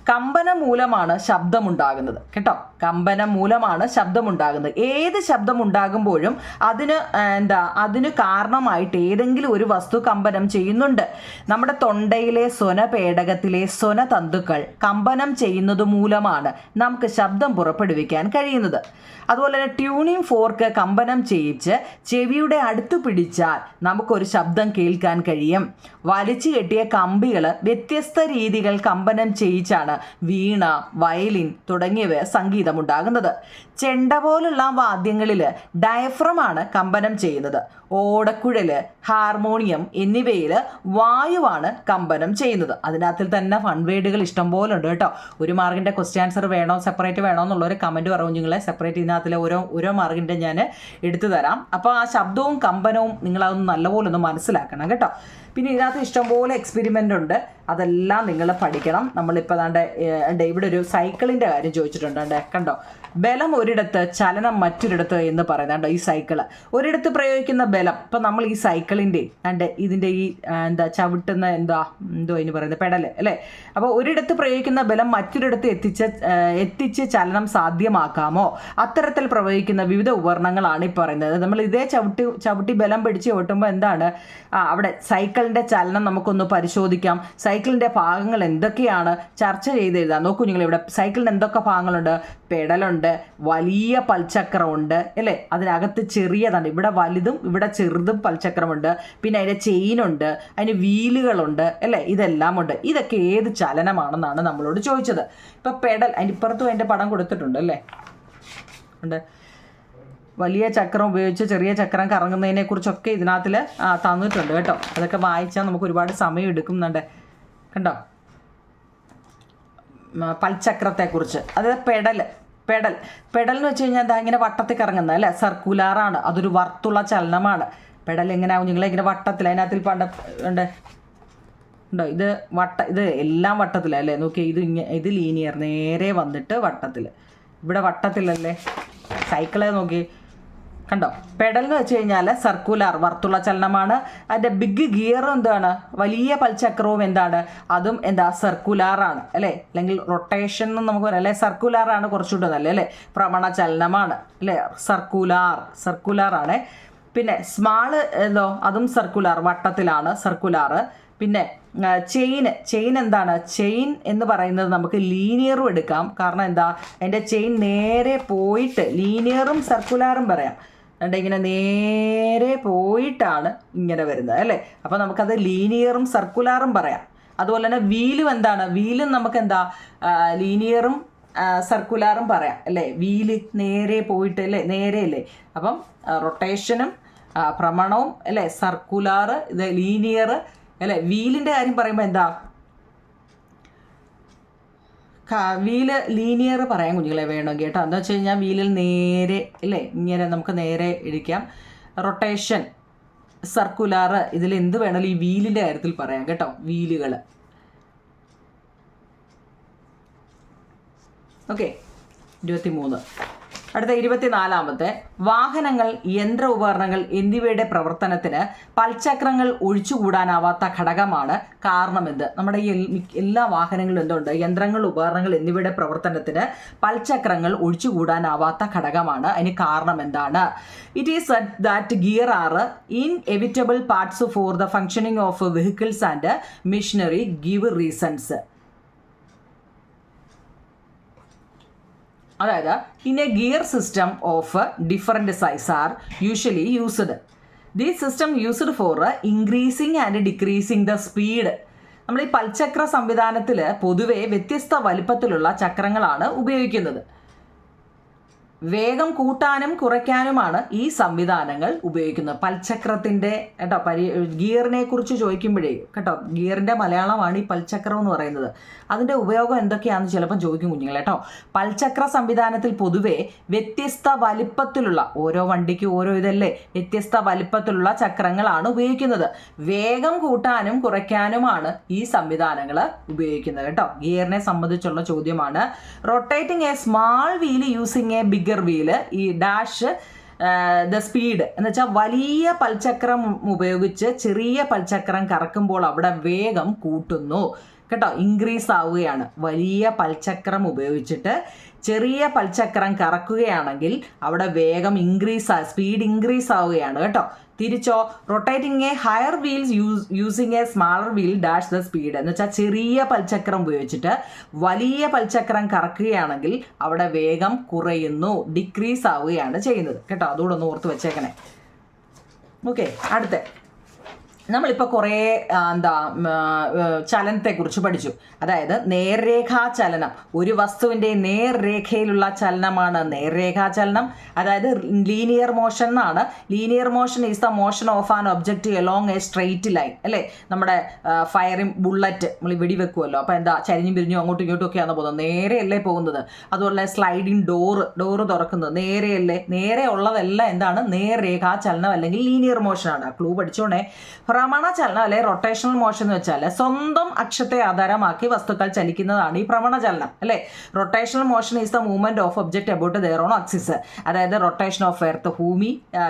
കമ്പനം മൂലമാണ് ശബ്ദമുണ്ടാകുന്നത് കേട്ടോ, കമ്പനം മൂലമാണ് ശബ്ദമുണ്ടാകുന്നത്. ഏത് ശബ്ദമുണ്ടാകുമ്പോഴും അതിന് കാരണമായിട്ട് ഏതെങ്കിലും ഒരു വസ്തു കമ്പനം ചെയ്യുന്നുണ്ട്. നമ്മുടെ തൊണ്ടയിലെ സ്വനപേടകത്തിലെ സ്വനതന്തുക്കൾ കമ്പനം ചെയ്യുന്നത് മൂലമാണ് നമുക്ക് ശബ്ദം പുറപ്പെടുവിക്കാൻ കഴിയുന്നത്. അതുപോലെ തന്നെ ട്യൂണിംഗ് ഫോർക്ക് കമ്പനം ചെയ്യിച്ച് ചെവിയുടെ അടുത്ത് പിടിച്ചാൽ നമുക്കൊരു ശബ്ദം കേൾക്കാൻ കഴിയും. വലിച്ചു കെട്ടിയ കമ്പികൾ വ്യത്യസ്ത രീതികൾ കമ്പനം ചെയ്യിച്ചാണ് വീണ, വയലിൻ തുടങ്ങിയവ സംഗീതമുണ്ടാകുന്നത്. ചെണ്ട പോലുള്ള വാദ്യങ്ങളിൽ ഡയഫ്രമാണ് കമ്പനം ചെയ്യുന്നത്. ഓടക്കുഴല്, ഹാർമോണിയം എന്നിവയിൽ വായുവാണ് കമ്പനം ചെയ്യുന്നത്. അതിനകത്തിൽ തന്നെ ഫൺവേഡുകൾ ഇഷ്ടംപോലെ ഉണ്ട് കേട്ടോ. ഒരു മാർക്കിൻ്റെ ക്വസ്റ്റ്യൻ ആൻസർ വേണോ സെപ്പറേറ്റ് വേണോ എന്നുള്ളൊരു കമൻറ്റ് പറഞ്ഞു നിങ്ങളെ. സെപ്പറേറ്റ് ഇതിനകത്തിലെ ഓരോ മാർക്കിൻ്റെ ഞാൻ എടുത്തു തരാം. അപ്പോൾ ആ ശബ്ദവും കമ്പനവും നിങ്ങളതൊന്ന് നല്ലപോലെ ഒന്ന് മനസ്സിലാക്കണം കേട്ടോ. പിന്നെ ഇതിനകത്ത് ഇഷ്ടംപോലെ എക്സ്പെരിമെൻ്റ് ഉണ്ട്, അതെല്ലാം നിങ്ങൾ പഠിക്കണം. നമ്മളിപ്പോൾ ഇവിടെ ഒരു സൈക്കിളിൻ്റെ കാര്യം ചോദിച്ചിട്ടുണ്ട് കണ്ടോ. ബലം ഒരിടത്ത്, ചലനം മറ്റൊരിടത്ത് എന്ന് പറയുന്നുണ്ട്. ഈ സൈക്കിള് ഒരിടത്ത് പ്രയോഗിക്കുന്ന ബലം, ഇപ്പം നമ്മൾ ഈ സൈക്കിളിൻ്റെ ഇതിൻ്റെ ഈ ചവിട്ടുന്ന എന്തോ അതിന് പറയുന്നത് പെഡൽ അല്ലേ. അപ്പോൾ ഒരിടത്ത് പ്രയോഗിക്കുന്ന ബലം മറ്റൊരിടത്ത് എത്തിച്ച് ചലനം സാധ്യമാക്കാമോ, അത്തരത്തിൽ പ്രയോഗിക്കുന്ന വിവിധ ഉപകരണങ്ങളാണ് ഈ പറയുന്നത്. നമ്മൾ ഇതേ ചവിട്ടി ബലം പിടിച്ച് ഓട്ടുമ്പോൾ എന്താണ് അവിടെ സൈക്കിളിൻ്റെ ചലനം നമുക്കൊന്ന് പരിശോധിക്കാം. സൈക്കിളിൻ്റെ ഭാഗങ്ങൾ എന്തൊക്കെയാണ് ചർച്ച ചെയ്ത് എഴുതാം. നോക്കൂ നിങ്ങൾ, ഇവിടെ സൈക്കിളിന് എന്തൊക്കെ ഭാഗങ്ങളുണ്ട്, പെഡലുണ്ട്, പെടലുണ്ട്, വലിയ പൽചക്രമുണ്ട് അല്ലേ, അതിനകത്ത് ചെറിയതാണ്, ഇവിടെ വലുതും ഇവിടെ ചെറുതും പൽചക്രമുണ്ട്, പിന്നെ അതിൻ്റെ ചെയിനുണ്ട്, അതിന് വീലുകളുണ്ട് അല്ലേ, ഇതെല്ലാം ഉണ്ട്. ഇതൊക്കെ ഏത് ചലനമാണെന്നാണ് നമ്മളോട് ചോദിച്ചത്. ഇപ്പോൾ പെടൽ, അതിൻ്റെ ഇപ്പുറത്തും അതിൻ്റെ പടം കൊടുത്തിട്ടുണ്ട് അല്ലേ, ഉണ്ട്. വലിയ ചക്രം ഉപയോഗിച്ച് ചെറിയ ചക്രം കറങ്ങുന്നതിനെ കുറിച്ചൊക്കെ ഇതിനകത്തിൽ തന്നിട്ടുണ്ട് കേട്ടോ. അതൊക്കെ വായിച്ചാൽ നമുക്ക് ഒരുപാട് സമയം എടുക്കുന്നുണ്ട് കണ്ടോ. പൽചക്രത്തെക്കുറിച്ച്, അതായത് പെടൽ എന്ന് വെച്ച് കഴിഞ്ഞാൽ എന്താ, ഇങ്ങനെ വട്ടത്തിൽ കറങ്ങുന്നത് അല്ലേ, സർക്കുലാറാണ്, അതൊരു വർത്തുള്ള ചലനമാണ്. പെടൽ എങ്ങനെയാവും, നിങ്ങളിങ്ങനെ വട്ടത്തിൽ, അതിനകത്തിൽ പണ്ട് ഉണ്ട് ഉണ്ടോ, ഇത് എല്ലാം വട്ടത്തിലല്ലേ, നോക്കി ഇത് ലീനിയർ, നേരെ വന്നിട്ട് വട്ടത്തിൽ, ഇവിടെ വട്ടത്തിലല്ലേ. സൈക്കിളെ നോക്കി കണ്ടോ. പെഡൽ എന്ന് വെച്ച് കഴിഞ്ഞാൽ സർക്കുലാർ, വർത്തുള്ള ചലനമാണ്. അതിൻ്റെ ബിഗ് ഗിയറും എന്താണ്, വലിയ പൽചക്രവും എന്താണ്, അതും എന്താ, സർക്കുലാറാണ് അല്ലേ, അല്ലെങ്കിൽ റൊട്ടേഷൻ എന്ന് നമുക്ക് പറയാം അല്ലേ. സർക്കുലാറാണ് കുറച്ചുകൂടെ നല്ലേ അല്ലേ, ഭ്രമണ ചലനമാണ് അല്ലേ, സർക്കുലാറാണ്. പിന്നെ സ്മാള് എന്തോ, അതും സർക്കുലാർ, വട്ടത്തിലാണ് സർക്കുലാറ്. പിന്നെ ചെയിൻ എന്താണ്, ചെയിൻ എന്ന് പറയുന്നത് നമുക്ക് ലീനിയറും എടുക്കാം. കാരണം എന്താ, അതിൻ്റെ ചെയിൻ നേരെ പോയിട്ട്, ലീനിയറും സർക്കുലാറും പറയാം, ഇങ്ങനെ നേരെ പോയിട്ടാണ് ഇങ്ങനെ വരുന്നത് അല്ലേ. അപ്പോൾ നമുക്കത് ലീനിയറും സർക്കുലാറും പറയാം. അതുപോലെ തന്നെ വീലും എന്താണ്, വീലും നമുക്ക് എന്താ, ലീനിയറും സർക്കുലാറും പറയാം അല്ലേ. വീല് നേരെ പോയിട്ട് അല്ലേ, നേരെ അല്ലേ. അപ്പം റൊട്ടേഷനും ഭ്രമണവും അല്ലേ, സർക്കുലാർ, ഇത് ലീനിയർ അല്ലേ. വീലിൻ്റെ കാര്യം പറയുമ്പോൾ എന്താ, വീല് ലീനിയർ പറയാൻ കുഞ്ഞുങ്ങളെ വേണമെങ്കിൽ കേട്ടോ. എന്താ വെച്ച് കഴിഞ്ഞാൽ വീലിൽ നേരെ അല്ലേ, ഇങ്ങനെ നമുക്ക് നേരെ ഇരിക്കാം. റൊട്ടേഷൻ, സർക്കുലാർ, ഇതിൽ എന്ത് വേണമെങ്കിലും ഈ വീലിൻ്റെ കാര്യത്തിൽ പറയാം കേട്ടോ, വീലുകൾ. ഓക്കെ, 23. അടുത്ത 24. വാഹനങ്ങൾ, യന്ത്ര ഉപകരണങ്ങൾ എന്നിവയുടെ പ്രവർത്തനത്തിന് പൽചക്രങ്ങൾ ഒഴിച്ചുകൂടാനാവാത്ത ഘടകമാണ്. കാരണമെന്ത്? നമ്മുടെ ഈ എല്ലാ വാഹനങ്ങളും എന്തുണ്ട്, യന്ത്രങ്ങൾ, ഉപകരണങ്ങൾ എന്നിവയുടെ പ്രവർത്തനത്തിന് പൽചക്രങ്ങൾ ഒഴിച്ചുകൂടാനാവാത്ത ഘടകമാണ്. അതിന് കാരണം എന്താണ്? It is that gear are inevitable parts for the functioning of vehicles and machinery give reasons. അതായത് in a gear system of different size are usually used. These system used for increasing and decreasing the speed. നമ്മൾ ഈ പൽചക്ര സംവിധാനത്തിൽ പൊതുവെ വ്യത്യസ്ത വലിപ്പത്തിലുള്ള ചക്രങ്ങളാണ് ഉപയോഗിക്കുന്നത്. വേഗം കൂട്ടാനും കുറയ്ക്കാനുമാണ് ഈ സംവിധാനങ്ങൾ ഉപയോഗിക്കുന്നത്. പൽചക്രത്തിൻ്റെ കേട്ടോ, ഗിയറിനെ കുറിച്ച് ചോദിക്കുമ്പോഴേ കേട്ടോ, ഗിയറിൻ്റെ മലയാളമാണ് ഈ പൽചക്രം എന്ന് പറയുന്നത്. അതിൻ്റെ ഉപയോഗം എന്തൊക്കെയാണെന്ന് ചിലപ്പം ചോദിക്കും കുഞ്ഞുങ്ങൾ കേട്ടോ. പൽചക്ര സംവിധാനത്തിൽ പൊതുവെ വ്യത്യസ്ത വലിപ്പത്തിലുള്ള, ഓരോ വണ്ടിക്ക് ഓരോ ഇതല്ലേ, വ്യത്യസ്ത വലിപ്പത്തിലുള്ള ചക്രങ്ങളാണ് ഉപയോഗിക്കുന്നത്. വേഗം കൂട്ടാനും കുറയ്ക്കാനുമാണ് ഈ സംവിധാനങ്ങൾ ഉപയോഗിക്കുന്നത് കേട്ടോ. ഗിയറിനെ സംബന്ധിച്ചുള്ള ചോദ്യമാണ്. Rotating A small wheel using A bigger wheel, ഈ ഡാഷ് ദ സ്പീഡ് എന്ന് വെച്ചാൽ വലിയ പൽചക്രം ഉപയോഗിച്ച് ചെറിയ പൽചക്രം കറക്കുമ്പോൾ അവിടെ വേഗം കൂട്ടുന്നു കേട്ടോ, ഇൻക്രീസ് ആവുകയാണ്. വലിയ പൽചക്രം ഉപയോഗിച്ചിട്ട് ചെറിയ പൽചക്രം കറക്കുകയാണെങ്കിൽ അവിടെ വേഗം സ്പീഡ് ഇൻക്രീസ് ആവുകയാണ് കേട്ടോ. തിരിച്ചോ, rotating a higher wheels using a smaller wheel dash the speed എന്ന് വെച്ചാൽ ചെറിയ പൽചക്രം ഉപയോഗിച്ചിട്ട് വലിയ പൽചക്രം കറക്കുകയാണെങ്കിൽ അവിടെ വേഗം കുറയുന്നു, ഡിക്രീസ് ആവുകയാണ് ചെയ്യുന്നത് കേട്ടോ. അതുകൂടെ ഒന്ന് ഓർത്ത് വെച്ചേക്കണേ. ഓക്കെ, അടുത്ത നമ്മളിപ്പോൾ കുറേ ചലനത്തെക്കുറിച്ച് പഠിച്ചു. അതായത് നേർരേഖാ ചലനം, ഒരു വസ്തുവിൻ്റെ നേർരേഖയിലുള്ള ചലനമാണ് നേർരേഖാ ചലനം. അതായത് ലീനിയർ മോഷൻ എന്നാണ്. Linear motion is the motion of an object along A straight line അല്ലേ. നമ്മുടെ ഫയറിംഗ് ബുള്ളറ്റ് നമ്മൾ വെടിവെക്കുമല്ലോ, അപ്പോൾ എന്താ, ചരിഞ്ഞും പിരിഞ്ഞും അങ്ങോട്ടും ഇങ്ങോട്ടും ഒക്കെയാണ് പോകുന്നത്, നേരെയല്ലേ പോകുന്നത്. അതുപോലെ സ്ലൈഡിങ് ഡോറ് തുറക്കുന്നത് നേരെയല്ലേ. നേരെ ഉള്ളതെല്ലാം എന്താണ്, നേർരേഖാ ചലനം അല്ലെങ്കിൽ ലീനിയർ മോഷനാണ്. ക്ലൂ പഠിച്ചോണേ. ഭ്രമണ ചലനം അല്ലെ റൊട്ടേഷണൽ മോഷൻ എന്ന് വെച്ചാൽ സ്വന്തം അക്ഷത്തെ ആധാരമാക്കി വസ്തുക്കൾ ചലിക്കുന്നതാണ് ഈ ഭ്രമണ ചലനം അല്ലേ. Rotational motion is the movement of object about their own axis. അതായത് റൊട്ടേഷൻ ഓഫ് എർത്ത്, ഭൂമി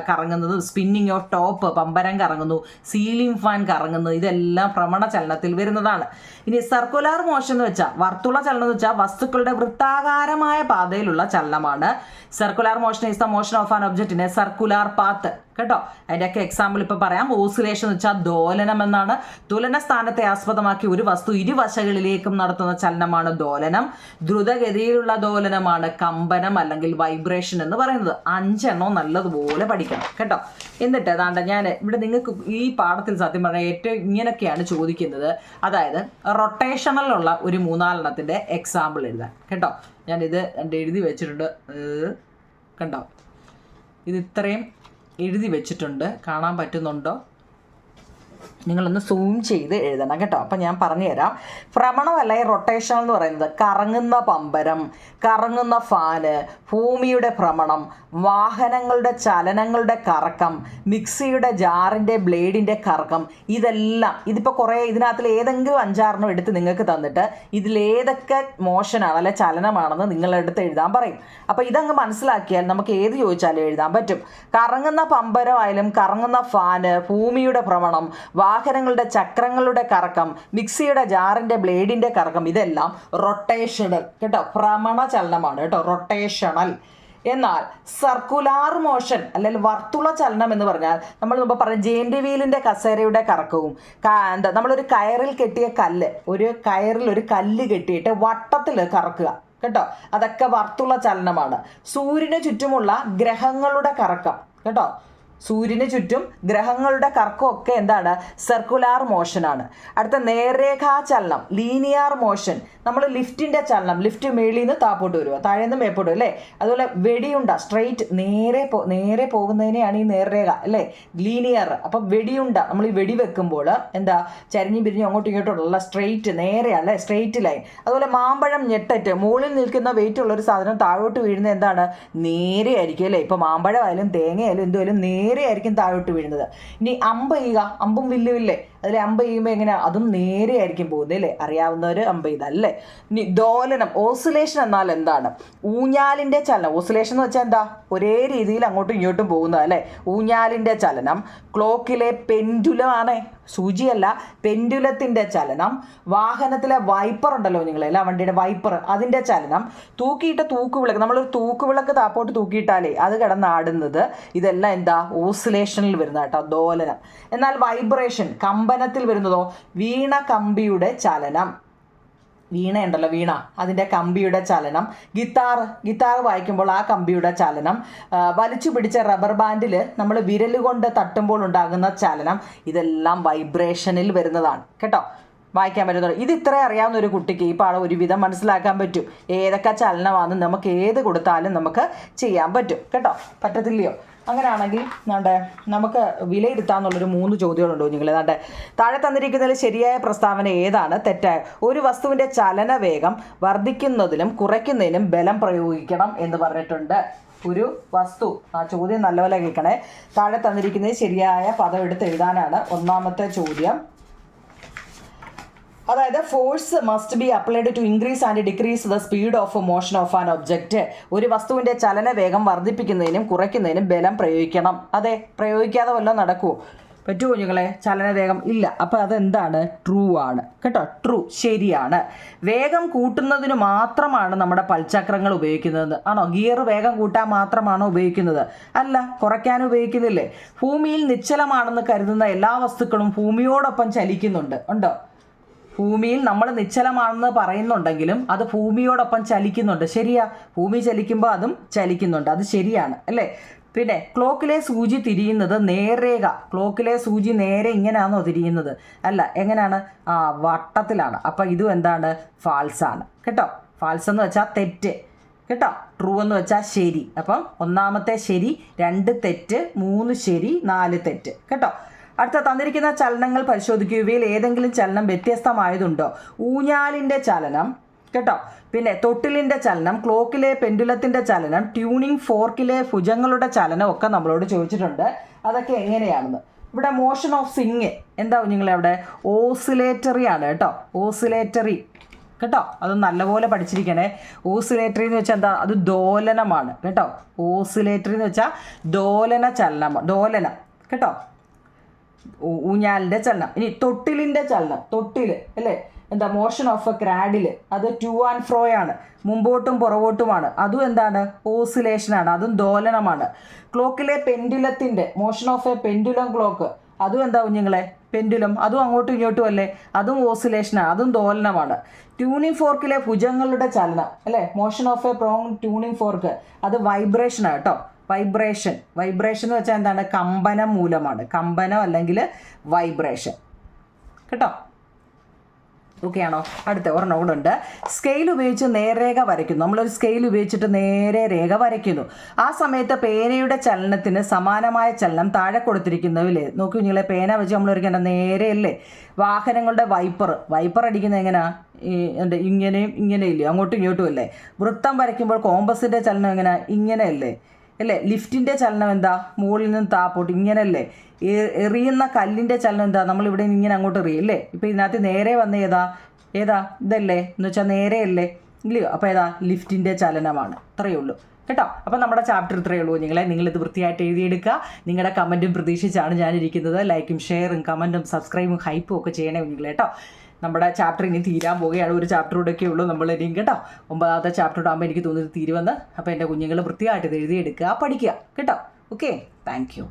കറങ്ങുന്നത്, സ്പിന്നിങ് ഓഫ് ടോപ്പ്, പമ്പരം കറങ്ങുന്നു, സീലിംഗ് ഫാൻ കറങ്ങുന്നു, ഇതെല്ലാം ഭ്രമണ ചലനത്തിൽ വരുന്നതാണ്. ഇനി സർക്കുലാർ മോഷൻ എന്ന് വെച്ചാൽ, വർത്തുള ചലനം എന്ന് വെച്ചാൽ വസ്തുക്കളുടെ വൃത്താകാരമായ പാതയിലുള്ള ചലനമാണ്. Circular motion is the motion of an object in A circular path കേട്ടോ. അതിൻ്റെയൊക്കെ എക്സാമ്പിൾ ഇപ്പോൾ പറയാം. ഓസിലേഷൻ എന്ന് വെച്ചാൽ ദോലനം എന്നാണ്. ദോലന സ്ഥാനത്തെ ആസ്പദമാക്കി ഒരു വസ്തു ഇരുവശകളിലേക്കും നടത്തുന്ന ചലനമാണ് ദോലനം. ദ്രുതഗതിയിലുള്ള ദോലനമാണ് കമ്പനം അല്ലെങ്കിൽ വൈബ്രേഷൻ എന്ന് പറയുന്നത്. 5 എണ്ണം നല്ലതുപോലെ പഠിക്കണം കേട്ടോ. എന്നിട്ട് അതാണ്ട് ഞാൻ ഇവിടെ നിങ്ങൾക്ക് ഈ പാഠത്തിൽ സത്യം പറഞ്ഞാൽ ഏറ്റവും ഇങ്ങനെയൊക്കെയാണ് ചോദിക്കുന്നത്. അതായത് റൊട്ടേഷണലുള്ള ഒരു 3-4 എക്സാമ്പിൾ എഴുതാൻ കേട്ടോ. ഞാനിത് എഴുതി വെച്ചിട്ടുണ്ട്. കണ്ടോ, ഇത് ഇത്രയും എഴുതി വെച്ചിട്ടുണ്ട്. കാണാൻ പറ്റുന്നുണ്ടോ? നിങ്ങളൊന്ന് സൂം ചെയ്ത് എഴുതണം കേട്ടോ. അപ്പം ഞാൻ പറഞ്ഞുതരാം. ഭ്രമണം അല്ലെങ്കിൽ റൊട്ടേഷൻ എന്ന് പറയുന്നത് കറങ്ങുന്ന പമ്പരം, കറങ്ങുന്ന ഫാന്, ഭൂമിയുടെ ഭ്രമണം, വാഹനങ്ങളുടെ ചലനങ്ങളുടെ കറക്കം, മിക്സിയുടെ ജാറിൻ്റെ ബ്ലേഡിൻ്റെ കറക്കം, ഇതെല്ലാം ഇതിപ്പോൾ കുറേ ഇതിനകത്തിൽ ഏതെങ്കിലും 5-6 എടുത്ത് നിങ്ങൾക്ക് തന്നിട്ട് ഇതിലേതൊക്കെ മോഷനാണ് അല്ലെ ചലനമാണെന്ന് നിങ്ങളെടുത്ത് എഴുതാൻ പറയും. അപ്പോൾ ഇതങ്ങ് മനസ്സിലാക്കിയാൽ നമുക്ക് ഏത് ചോദിച്ചാലും എഴുതാൻ പറ്റും. കറങ്ങുന്ന പമ്പരമായാലും കറങ്ങുന്ന ഫാന്, ഭൂമിയുടെ ഭ്രമണം, വാഹനങ്ങളുടെ ചക്രങ്ങളുടെ കറക്കം, മിക്സിയുടെ ജാറിൻ്റെ ബ്ലേഡിൻ്റെ കറക്കം, ഇതെല്ലാം റൊട്ടേഷണൽ കേട്ടോ, ഭ്രമണ ചലനമാണ് കേട്ടോ, റൊട്ടേഷണൽ. എന്നാൽ സർക്കുലാർ മോഷൻ അല്ലെങ്കിൽ വർത്തുള ചലനം എന്ന് പറഞ്ഞാൽ നമ്മൾ മുമ്പ് പറഞ്ഞ ജെയിൻ്റ് വീലിൻ്റെ കസേരയുടെ കറക്കവും നമ്മളൊരു കയറിൽ കെട്ടിയ കല്ല്, ഒരു കയറിൽ ഒരു കല്ല് കെട്ടിയിട്ട് വട്ടത്തിൽ കറക്കുക കേട്ടോ, അതൊക്കെ വർത്തുള ചലനമാണ്. സൂര്യന് ചുറ്റുമുള്ള ഗ്രഹങ്ങളുടെ കറക്കം കേട്ടോ, സൂര്യന് ചുറ്റും ഗ്രഹങ്ങളുടെ കറക്കമൊക്കെ എന്താണ്? സർക്കുലാർ മോഷനാണ്. അടുത്ത നേർരേഖാചലനം, ലീനിയർ മോഷൻ. നമ്മൾ ലിഫ്റ്റിൻ്റെ ചലനം, ലിഫ്റ്റ് മേളിൽ നിന്ന് താപ്പോട്ട് വരുക, താഴെ നിന്ന് മേപ്പോട്ട് അല്ലേ. അതുപോലെ വെടിയുണ്ട, സ്ട്രെയിറ്റ് നേരെ പോകുന്നതിനെയാണ് ഈ നേർരേഖ അല്ലേ, ലീനിയർ. അപ്പം വെടിയുണ്ട, നമ്മൾ ഈ വെടി വെക്കുമ്പോൾ എന്താ ചരിഞ്ഞും പിരിഞ്ഞും അങ്ങോട്ടും ഇങ്ങോട്ടുള്ള സ്ട്രെയിറ്റ് നേരെയല്ലേ, സ്ട്രെയിറ്റ് ലൈൻ. അതുപോലെ മാമ്പഴം ഞെട്ടറ്റ്, മുകളിൽ നിൽക്കുന്ന വെയിറ്റ് ഉള്ളൊരു സാധനം താഴോട്ട് വീഴുന്നത് എന്താണ്? നേരെ ആയിരിക്കും അല്ലേ. ഇപ്പോൾ മാമ്പഴമായാലും തേങ്ങയായാലും എന്തുമായാലും നേരെ ആയിരിക്കും താഴോട്ട് വീഴുന്നത്. ഇനി അമ്പ് ചെയ്യുക, അമ്പും വില്ലുമില്ലേ, അതിൽ അമ്പ് ചെയ്യുമ്പോൾ എങ്ങനെയാണ്? അതും നേരെ ആയിരിക്കും പോകുന്നത് അല്ലേ, അറിയാവുന്നവർ അമ്പ് ചെയ്തല്ലേ. ഇനി ദോലനം, ഓസിലേഷൻ എന്നാൽ എന്താണ്? ഊഞ്ഞാലിൻ്റെ ചലനം. ഓസിലേഷൻ എന്ന് വെച്ചാൽ എന്താ? ഒരേ രീതിയിൽ അങ്ങോട്ടും ഇങ്ങോട്ടും പോകുന്നത് അല്ലേ, ഊഞ്ഞാലിൻ്റെ ചലനം. ക്ലോക്കിലെ പെൻഡുലമാണ്, സൂചിയല്ല, പെൻഡുലത്തിൻ്റെ ചലനം. വാഹനത്തിലെ വൈപ്പർ ഉണ്ടല്ലോ നിങ്ങളെല്ലാം, വണ്ടിയുടെ വൈപ്പർ, അതിൻ്റെ ചലനം. തൂക്കിയിട്ട തൂക്കുവിളക്ക്, നമ്മളൊരു തൂക്കുവിളക്ക് താപ്പോട്ട് തൂക്കിയിട്ടാലേ അത് കിടന്നാടുന്നത്, ഇതെല്ലാം എന്താ? ഓസിലേഷനിൽ വരുന്ന കേട്ടോ, ദോലനം. എന്നാൽ വൈബ്രേഷൻ, കമ്പനത്തിൽ വരുന്നതോ? വീണ കമ്പിയുടെ ചലനം. വീണയുണ്ടല്ലോ, വീണ, അതിൻ്റെ കമ്പിയുടെ ചലനം. ഗിത്താർ വായിക്കുമ്പോൾ ആ കമ്പിയുടെ ചലനം. വലിച്ചു പിടിച്ച റബ്ബർ ബാൻഡിൽ നമ്മൾ വിരൽ കൊണ്ട് തട്ടുമ്പോൾ ഉണ്ടാകുന്ന ചലനം, ഇതെല്ലാം വൈബ്രേഷനിൽ വരുന്നതാണ് കേട്ടോ. വായിക്കാൻ പറ്റുന്നത് ഇത് ഇത്ര അറിയാവുന്ന ഒരു കുട്ടിക്ക് ഈ പാഠം ഒരുവിധം മനസ്സിലാക്കാൻ പറ്റും. ഏതൊക്കെ ചലനമാണെന്ന് നമുക്ക് ഏത് കൊടുത്താലും നമുക്ക് ചെയ്യാൻ പറ്റും കേട്ടോ. പറ്റത്തില്ലയോ? അങ്ങനെയാണെങ്കിൽ നമുക്ക് വിലയിരുത്താമെന്നുള്ളൊരു 3 ചോദ്യങ്ങളുണ്ടോ നിങ്ങൾ? താഴെ തന്നിരിക്കുന്നതിൽ ശരിയായ പ്രസ്താവന ഏതാണ്? തെറ്റായ? ഒരു വസ്തുവിൻ്റെ ചലനവേഗം വർദ്ധിക്കുന്നതിനും കുറയ്ക്കുന്നതിനും ബലം പ്രയോഗിക്കണം എന്ന് പറഞ്ഞിട്ടുണ്ട്. ഒരു വസ്തു, ആ ചോദ്യം നല്ലപോലെ കേൾക്കണേ. താഴെ തന്നിരിക്കുന്നതിൽ ശരിയായ പദം എടുത്ത് എഴുതാനാണ് 1ാമത്തെ ചോദ്യം. അതായത് force must be applied to increase and decrease the speed of motion of an object. ഒരു വസ്തുവിൻ്റെ ചലനവേഗം വർദ്ധിപ്പിക്കുന്നതിനും കുറയ്ക്കുന്നതിനും ബലം പ്രയോഗിക്കണം. അതെ, പ്രയോഗിക്കാതെ വല്ലതും നടക്കുമോ? പറ്റുമോ കുഞ്ഞുങ്ങളെ? ചലനവേഗം ഇല്ല. അപ്പോൾ അതെന്താണ്? ട്രൂ ആണ് കേട്ടോ, ട്രൂ, ശരിയാണ്. വേഗം കൂട്ടുന്നതിന് മാത്രമാണ് നമ്മുടെ പൽചക്രങ്ങൾ ഉപയോഗിക്കുന്നത് ആണോ? ഗിയർ വേഗം കൂട്ടാൻ മാത്രമാണോ ഉപയോഗിക്കുന്നത്? അല്ല, കുറയ്ക്കാൻ ഉപയോഗിക്കുന്നില്ലേ? ഭൂമിയിൽ നിശ്ചലമാണെന്ന് കരുതുന്ന എല്ലാ വസ്തുക്കളും ഭൂമിയോടൊപ്പം ചലിക്കുന്നുണ്ട്, ഉണ്ടോ? ഭൂമിയിൽ നമ്മൾ നിശ്ചലമാണെന്ന് പറയുന്നുണ്ടെങ്കിലും അത് ഭൂമിയോടൊപ്പം ചലിക്കുന്നുണ്ട്. ശരിയാ, ഭൂമി ചലിക്കുമ്പോൾ അതും ചലിക്കുന്നുണ്ട്, അത് ശരിയാണ് അല്ലേ. പിന്നെ ക്ലോക്കിലെ സൂചി തിരിയുന്നത് നേർരേഖ. ക്ലോക്കിലെ സൂചി നേരെ ഇങ്ങനെയാണോ തിരിയുന്നത്? അല്ല, എങ്ങനെയാണ്? വട്ടത്തിലാണ്. അപ്പം ഇതും എന്താണ്? ഫാൾസാണ് കേട്ടോ. ഫാൾസ് എന്ന് വെച്ചാൽ തെറ്റ് കേട്ടോ. ട്രൂ എന്ന് വെച്ചാൽ ശരി. അപ്പം 1ാമത്തെ ശരി, 2 തെറ്റ്, 3 ശരി, 4 തെറ്റ് കേട്ടോ. അടുത്ത തന്നിരിക്കുന്ന ചലനങ്ങൾ പരിശോധിക്കുക. ഇവയിൽ ഏതെങ്കിലും ചലനം വ്യത്യസ്തമായതുണ്ടോ? ഊഞ്ഞാലിൻ്റെ ചലനം കേട്ടോ, പിന്നെ തൊട്ടിലിൻ്റെ ചലനം, ക്ലോക്കിലെ പെൻഡുലത്തിൻ്റെ ചലനം, ട്യൂണിംഗ് ഫോർക്കിലെ ഭുജങ്ങളുടെ ചലനം ഒക്കെ നമ്മളോട് ചോദിച്ചിട്ടുണ്ട്. അതൊക്കെ എങ്ങനെയാണെന്ന്. ഇവിടെ മോഷൻ ഓഫ് സിങ് എന്താ നിങ്ങളെ അവിടെ? ഓസിലേറ്ററി ആണ് കേട്ടോ, ഓസിലേറ്ററി കേട്ടോ. അത് നല്ലപോലെ പഠിച്ചിരിക്കണേ. ഓസിലേറ്ററി എന്ന് വെച്ചാൽ എന്താ? അത് ദോലനമാണ് കേട്ടോ. ഓസിലേറ്ററി എന്ന് വെച്ചാൽ ദോലന ചലനം, ദോലനം കേട്ടോ, ഊഞ്ഞാലിൻ്റെ ചലനം. ഇനി തൊട്ടിലിൻ്റെ ചലനം, തൊട്ടിൽ അല്ലേ, എന്താ മോഷൻ ഓഫ് എ ക്രാഡിൽ അത് ടു ആൻഡ് ഫ്രോ ആണ്, മുമ്പോട്ടും പുറകോട്ടുമാണ്. അതും എന്താണ്? ഓസിലേഷനാണ്, അതും ദോലനമാണ്. ക്ലോക്കിലെ പെൻഡുലത്തിൻ്റെ motion of a pendulum clock അതും എന്താ കുഞ്ഞുങ്ങളെ? പെൻഡുലം, അതും അങ്ങോട്ടും ഇങ്ങോട്ടും അല്ലേ, അതും ഓസിലേഷനാണ്, അതും ദോലനമാണ്. ട്യൂണിംഗ് ഫോർക്കിലെ ഭുജങ്ങളുടെ ചലനം അല്ലേ, motion of A prong tuning fork അത് വൈബ്രേഷനാണ് കേട്ടോ. വൈബ്രേഷൻ എന്ന് വെച്ചാൽ എന്താണ്? കമ്പനം മൂലമാണ്, കമ്പനം അല്ലെങ്കിൽ വൈബ്രേഷൻ കേട്ടോ. ഓക്കെ ആണോ? അടുത്ത ഒരെണ്ണം കൂടെ ഉണ്ട്. സ്കെയിൽ ഉപയോഗിച്ച് നേർരേഖ വരയ്ക്കുന്നു. നമ്മളൊരു സ്കെയിൽ ഉപയോഗിച്ചിട്ട് നേരെ രേഖ വരയ്ക്കുന്നു. ആ സമയത്ത് പേനയുടെ ചലനത്തിന് സമാനമായ ചലനം താഴെ കൊടുത്തിരിക്കുന്നതിലേ നോക്കൂ കുഞ്ഞുങ്ങളെ, പേന വെച്ച് നമ്മൾ വരയ്ക്കേണ്ട നേരെയല്ലേ. വാഹനങ്ങളുടെ വൈപ്പർ അടിക്കുന്നത് എങ്ങനെയാ? എന്താ ഇങ്ങനെയും ഇങ്ങനെയില്ലേ, അങ്ങോട്ടും ഇങ്ങോട്ടും അല്ലേ. വൃത്തം വരയ്ക്കുമ്പോൾ കോമ്പസിൻ്റെ ചലനം എങ്ങനെയാ? ഇങ്ങനെയല്ലേ അല്ലേ. ലിഫ്റ്റിൻ്റെ ചലനം എന്താ? മുകളിൽ നിന്ന് താപ്പോട്ട് ഇങ്ങനെയല്ലേ. എറിയുന്ന കല്ലിൻ്റെ ചലനം എന്താ? നമ്മളിവിടെ നിന്ന് ഇങ്ങനെ അങ്ങോട്ട് എറിയും അല്ലേ. ഇപ്പോൾ ഇതിനകത്ത് നേരെ വന്ന ഏതാ ഇതല്ലേ എന്ന് വെച്ചാൽ നേരെയല്ലേ ഇല്ലയോ. അപ്പോൾ ഏതാ? ലിഫ്റ്റിൻ്റെ ചലനമാണ്. ഇത്രയേ ഉള്ളൂ കേട്ടോ. അപ്പോൾ നമ്മുടെ ചാപ്റ്റർ ഇത്രയേ ഉള്ളൂ. നിങ്ങളിത് വൃത്തിയായിട്ട് എഴുതിയെടുക്കുക. നിങ്ങളുടെ കമൻറ്റും പ്രതീക്ഷിച്ചാണ് ഞാനിരിക്കുന്നത്. ലൈക്കും ഷെയറും കമൻറ്റും സബ്സ്ക്രൈബും ഹൈപ്പും ഒക്കെ ചെയ്യണേ നിങ്ങൾ കേട്ടോ. നമ്മുടെ ചാപ്റ്റർ ഇനി തീരാൻ പോവുകയാണ്. ഒരു ചാപ്റ്റർ കൂടെയൊക്കെ ഉള്ളൂ നമ്മൾ ഇനിയും കേട്ടോ. 9ാമത്തെ ചാപ്റ്റർ ആകുമ്പോൾ എനിക്ക് തോന്നുന്നത് തീരുവന്ന്. അപ്പോൾ എൻ്റെ കുഞ്ഞുങ്ങൾ വൃത്തിയായിട്ട് ഇത് എഴുതിയെടുക്കുക, പഠിക്കുക കേട്ടോ. Okay, thank you.